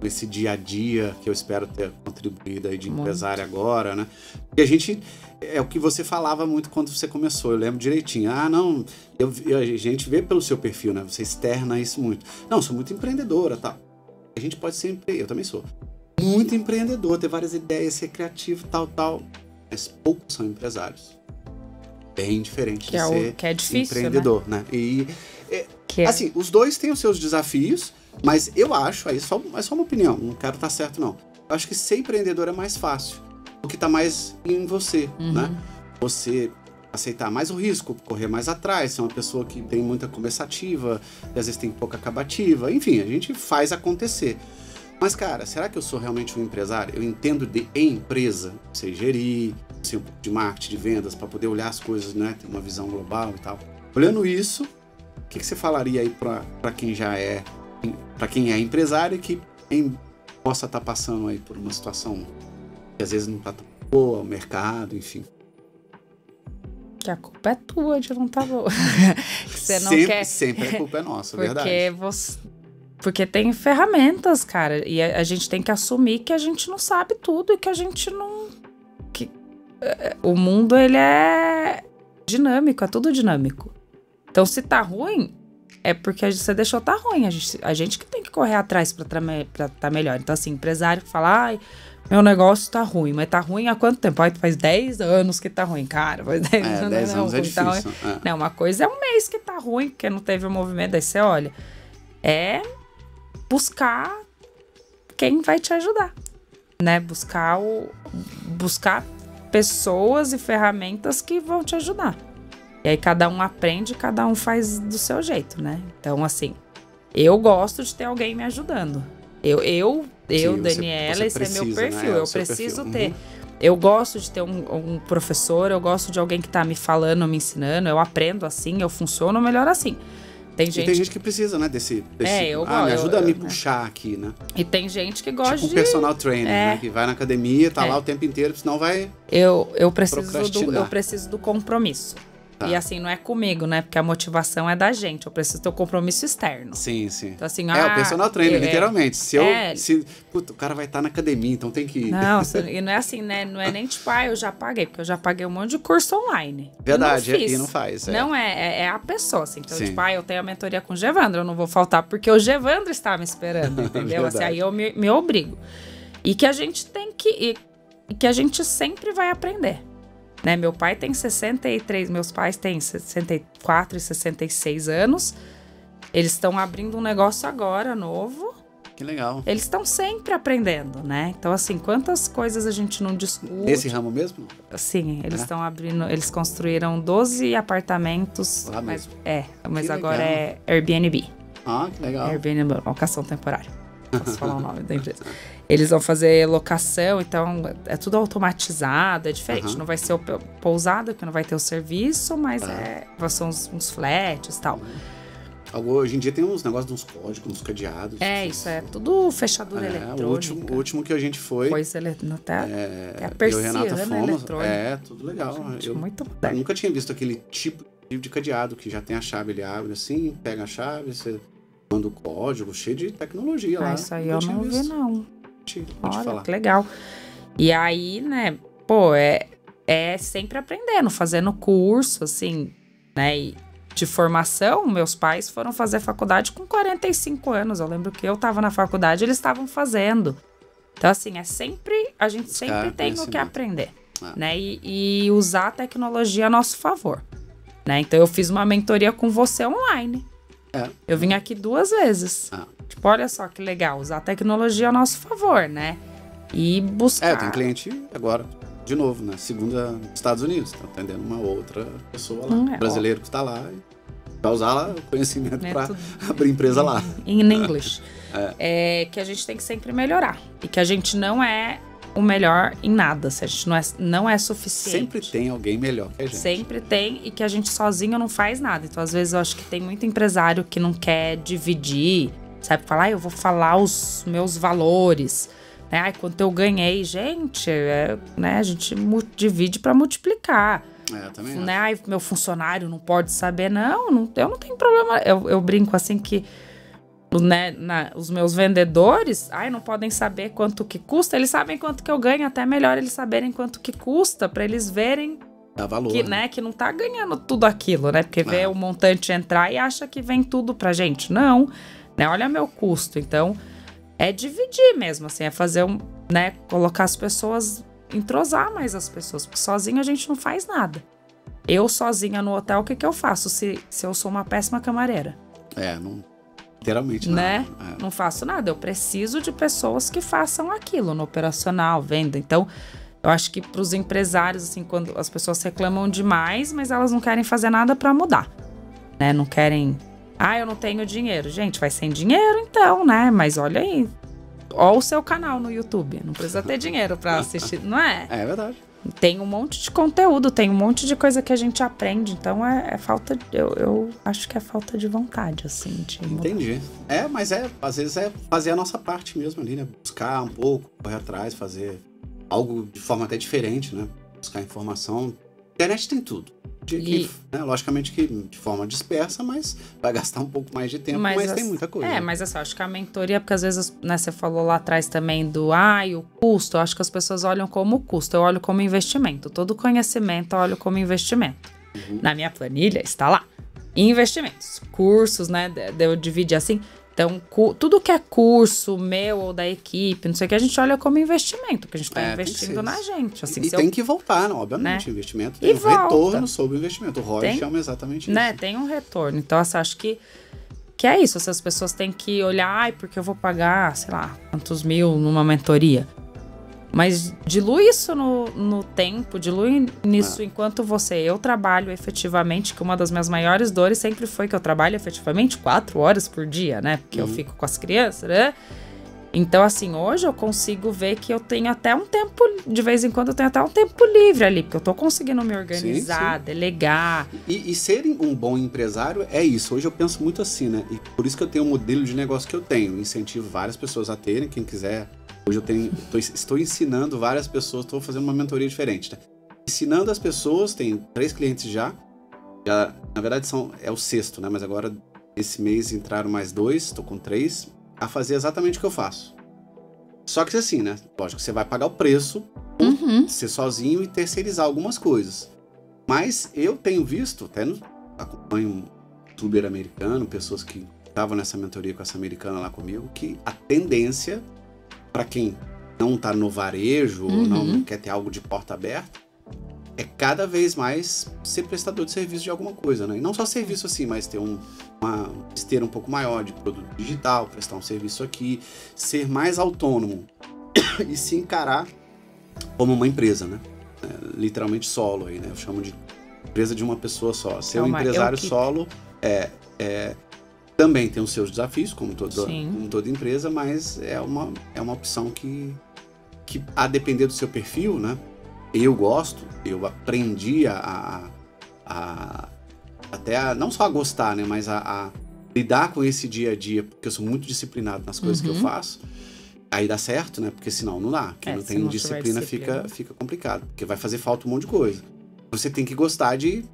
esse dia a dia que eu espero ter contribuído aí de empresária agora, né? Porque é o que você falava muito quando você começou, eu lembro direitinho. Não, a gente vê pelo seu perfil, né? Você externa isso muito. Não, sou muito empreendedora, tá? A gente pode sempre, eu também sou, muito empreendedor, ter várias ideias, ser criativo, tal, mas poucos são empresários. Bem diferente de ser que é difícil, empreendedor, né? E, assim, os dois têm os seus desafios, mas eu acho, é só uma opinião, não quero estar certo, não. Eu acho que ser empreendedor é mais fácil, porque tá mais em você, né? Você aceitar mais o risco, correr mais atrás, ser uma pessoa que tem muita conversativa, e às vezes tem pouca acabativa, enfim, a gente faz acontecer. Mas, cara, será que eu sou realmente um empresário? Eu entendo de empresa, sei gerir, sei um pouco de marketing, de vendas, para poder olhar as coisas, né? Ter uma visão global e tal. Olhando isso, o que você falaria aí para quem para quem é empresário e que possa estar passando aí por uma situação que às vezes não está tão boa, o mercado, enfim. Que a culpa é tua de não estar boa. Que você não sempre a culpa é nossa, verdade. Porque tem ferramentas, cara, e a gente tem que assumir que a gente não sabe tudo e que a gente não... o mundo, ele é dinâmico, é tudo dinâmico. Então, se tá ruim, é porque você deixou tá ruim. A gente que tem que correr atrás pra tá melhor. Então, assim, empresário que fala, meu negócio tá ruim, mas tá ruim há quanto tempo? Faz 10 anos que tá ruim, cara. Faz 10 anos, 10 anos é difícil. Não, uma coisa é um mês que tá ruim, porque não teve o movimento. Aí você olha, buscar quem vai te ajudar, né? Buscar pessoas e ferramentas que vão te ajudar. E aí cada um aprende, cada um faz do seu jeito, né? Então, assim, eu gosto de ter alguém me ajudando. Sim, Daniela, esse é meu perfil. Né? Eu preciso ter. Eu gosto de ter um professor, eu gosto de alguém que tá me falando, me ensinando. Eu aprendo assim, eu funciono melhor assim. Tem gente que precisa, né, desse me ajuda a me puxar aqui, né? E tem gente que gosta tipo um personal trainer, né? Que vai na academia, tá lá o tempo inteiro, senão vai eu preciso do compromisso. E assim, não é comigo, né? Porque a motivação é da gente. Eu preciso ter um compromisso externo. Sim, sim. Então, assim, o personal trainer, literalmente. Puta, o cara vai estar na academia, então tem que... Não, e não é assim, né? Não é nem tipo, eu já paguei. Porque eu já paguei um monte de curso online. Verdade, e não faz. Não é a pessoa, assim. Então, tipo, eu tenho a mentoria com o Gevandro, eu não vou faltar porque o Gevandro está me esperando, entendeu? Assim, aí eu me obrigo. E que a gente tem que... E que a gente sempre vai aprender. Né? Meu pai tem 63, meus pais têm 64 e 66 anos. Eles estão abrindo um negócio agora, novo. Que legal. Eles estão sempre aprendendo, né? Então, assim, quantas coisas a gente não discute. Nesse ramo mesmo? Sim, eles estão abrindo, eles construíram 12 apartamentos. Lá mesmo. Mas agora é Airbnb. Ah, que legal. Airbnb, locação temporária. Posso falar o nome da empresa. Eles vão fazer locação, então é tudo automatizado, é diferente. Não vai ser o pousada, que não vai ter o serviço, mas são uns flats e tal. Hoje em dia tem uns negócios de uns códigos, uns cadeados. Isso é tudo fechadura eletrônica. O último que a gente foi... Até a persiana eletrônica. Tudo legal. Muito eu nunca tinha visto aquele tipo de cadeado que já tem a chave, ele abre assim, pega a chave, você manda o código, cheio de tecnologia lá. Isso aí eu não vi, não. Olha, falar. Que legal. E aí, né, é sempre aprendendo, fazendo curso, assim, né, e de formação. Meus pais foram fazer faculdade com 45 anos. Eu lembro que eu tava na faculdade, eles estavam fazendo. Então, assim, a gente sempre tem o que aprender, né, e usar a tecnologia a nosso favor, né. Então, eu fiz uma mentoria com você online. Eu vim aqui 2 vezes. Tipo, olha só que legal, usar a tecnologia a nosso favor, né? E buscar... tem cliente agora, de novo, né? Segunda nos Estados Unidos, tá atendendo uma outra pessoa lá, brasileiro que está lá, e vai usar lá o conhecimento para abrir empresa lá. Em inglês. Que a gente tem que sempre melhorar. E que a gente não é o melhor em nada, se a gente não é suficiente. Sempre tem alguém melhor que a gente. Sempre tem, e que a gente sozinho não faz nada. Então, às vezes, eu acho que tem muito empresário que não quer dividir, sabe? Falar, eu vou falar os meus valores, né? Quanto eu ganhei. Gente, né? A gente divide para multiplicar. Também né? Meu funcionário não pode saber. Não, eu não tenho problema. Eu brinco assim que... Né, os meus vendedores não podem saber quanto que custa, eles sabem quanto que eu ganho, até melhor eles saberem quanto que custa, para eles verem valor, que não tá ganhando tudo aquilo, né? Porque vê o montante entrar e acha que vem tudo pra gente. Não, né? Olha meu custo. Então, é dividir mesmo, assim, é fazer né, colocar as pessoas, entrosar mais as pessoas, porque sozinho a gente não faz nada. Eu sozinha no hotel, o que eu faço se eu sou uma péssima camareira? Não... Literalmente, né? Não faço nada. Eu preciso de pessoas que façam aquilo no operacional, venda. Então, eu acho que para os empresários, assim, quando as pessoas reclamam demais, mas elas não querem fazer nada para mudar, né? Não querem... eu não tenho dinheiro. Gente, vai sem dinheiro então, né? Mas olha aí. Olha o seu canal no YouTube. Não precisa ter dinheiro para assistir, não é? É verdade. Tem um monte de conteúdo, tem um monte de coisa que a gente aprende. Então, é falta... Eu acho que é falta de vontade, assim, de mudar. Entendi. Mas às vezes é fazer a nossa parte mesmo ali, né? Buscar um pouco, correr atrás, fazer algo de forma até diferente, né? Buscar informação. A internet tem tudo. Né? Logicamente que de forma dispersa, mas vai gastar um pouco mais de tempo, mas tem muita coisa. Mas assim, eu acho que a mentoria, porque às vezes, né, você falou lá atrás também do o custo, eu acho que as pessoas olham como custo, eu olho como investimento. Todo conhecimento eu olho como investimento. Na minha planilha está lá. Investimentos, cursos, né? Eu dividi assim. Então, tudo que é curso meu ou da equipe, não sei o que, a gente olha como investimento, porque a gente está investindo na gente. Assim, e tem que voltar, não, obviamente. Né? Investimento tem retorno sobre o investimento. O ROI chama exatamente né? isso. Tem um retorno. Então, assim, acho que é isso. As pessoas têm que olhar, porque eu vou pagar, sei lá, quantos mil numa mentoria. Mas dilui isso no tempo, dilui nisso enquanto eu trabalho efetivamente, que uma das minhas maiores dores sempre foi que eu trabalho efetivamente 4 horas por dia, né? Porque eu fico com as crianças, né? Então, assim, hoje eu consigo ver que eu tenho até um tempo, de vez em quando eu tenho até um tempo livre ali, porque eu tô conseguindo me organizar, delegar. E ser um bom empresário é isso. Hoje eu penso muito assim, né? E por isso que eu tenho o modelo de negócio que eu tenho. Incentivo várias pessoas a terem, quem quiser. Hoje estou ensinando várias pessoas, estou fazendo uma mentoria diferente, né? Ensinando as pessoas, tenho 3 clientes já, Na verdade, é o 6º, né? Mas agora, esse mês, entraram mais 2, tô com 3, a fazer exatamente o que eu faço. Só que assim, né? Lógico, você vai pagar o preço por ser sozinho e terceirizar algumas coisas. Mas eu tenho visto, acompanho um youtuber americano, pessoas que estavam nessa mentoria com essa americana lá comigo, que a tendência, para quem não tá no varejo ou não quer ter algo de porta aberta, é cada vez mais ser prestador de serviço de alguma coisa, né? E não só serviço assim, mas ter uma esteira um pouco maior de produto digital, prestar um serviço aqui, ser mais autônomo e se encarar como uma empresa, né? Literalmente solo aí, né? Eu chamo de empresa de uma pessoa só. Ser um empresário solo também tem os seus desafios, como toda empresa, mas é uma opção que a depender do seu perfil, né? Eu gosto, eu aprendi não só a gostar, né, mas a lidar com esse dia a dia, porque eu sou muito disciplinado nas coisas que eu faço. Aí dá certo, né, porque senão não dá. Quem não tem disciplina fica complicado, porque vai fazer falta um monte de coisa. Você tem que gostar de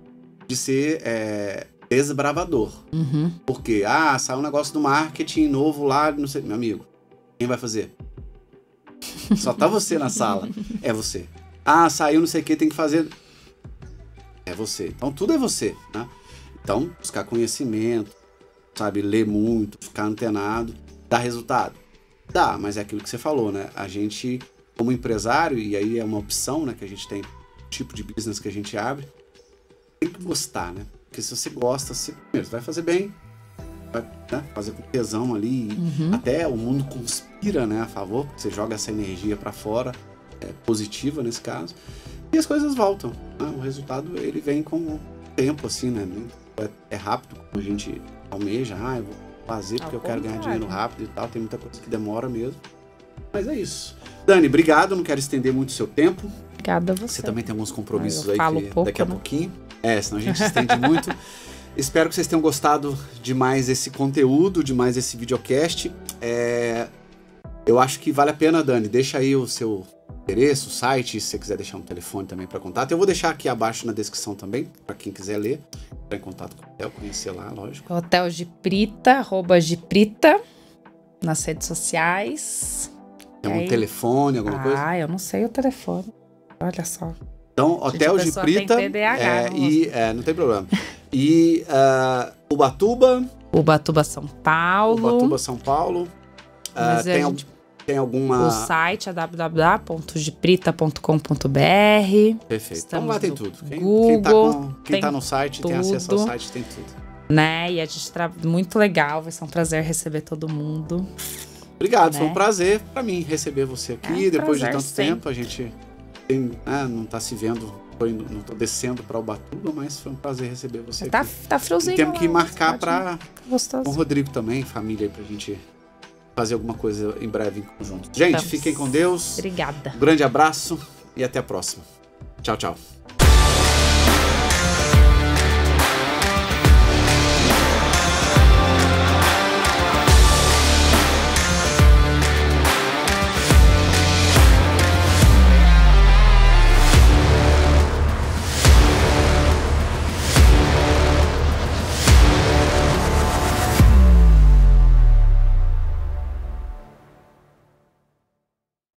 ser desbravador. Porque, saiu um negócio do marketing novo lá, não sei, meu amigo, quem vai fazer? Só tá você na sala, é você. Saiu não sei o que, tem que fazer. É você. Então tudo é você, né? Então, buscar conhecimento, sabe, ler muito, ficar antenado, dá resultado? Dá, mas é aquilo que você falou, né? A gente, como empresário, e aí é uma opção, né, que a gente tem, tipo de business que a gente abre, tem que gostar, né? Porque se você gosta, você vai fazer bem, vai, né, fazer com tesão ali, até o mundo conspira, né, a favor, porque você joga essa energia para fora, positiva nesse caso, e as coisas voltam, né? O resultado ele vem com o tempo, assim, né? É rápido como a gente almeja, eu vou fazer porque eu quero ganhar dinheiro rápido e tal, tem muita coisa que demora mesmo, mas é isso. Dani, obrigado, não quero estender muito o seu tempo. Obrigada a você. Você também tem alguns compromissos aí pouco, daqui a pouquinho, senão a gente estende muito. Espero que vocês tenham gostado de mais esse conteúdo, de mais esse videocast. Eu acho que vale a pena, Dani, deixa aí o seu endereço, o site, se você quiser deixar um telefone também para contato. Eu vou deixar aqui abaixo na descrição também, para quem quiser ler, entrar em contato com o hotel, conhecer lá, lógico. Hotel Giprita, @Giprita, nas redes sociais. Tem um telefone, alguma coisa? Eu não sei o telefone. Olha só. Então, Hotel Giprita. Não tem problema. E Ubatuba. Ubatuba, São Paulo. Tem alguma... O site é www.giprita.com.br. Perfeito. Então lá tem tudo. Quem tá no site, tudo, tem acesso ao site, tem tudo. Né? E a gente muito legal, vai ser um prazer receber todo mundo. Obrigado, foi um prazer pra mim receber você aqui. Depois de tanto tempo, a gente não tá se vendo, não tô descendo pra Ubatuba, mas foi um prazer receber você aqui. Tá friozinho. E temos que marcar com o Rodrigo também, família, aí, pra gente fazer alguma coisa em breve em conjunto. Gente, fiquem com Deus. Obrigada. Um grande abraço e até a próxima. Tchau, tchau.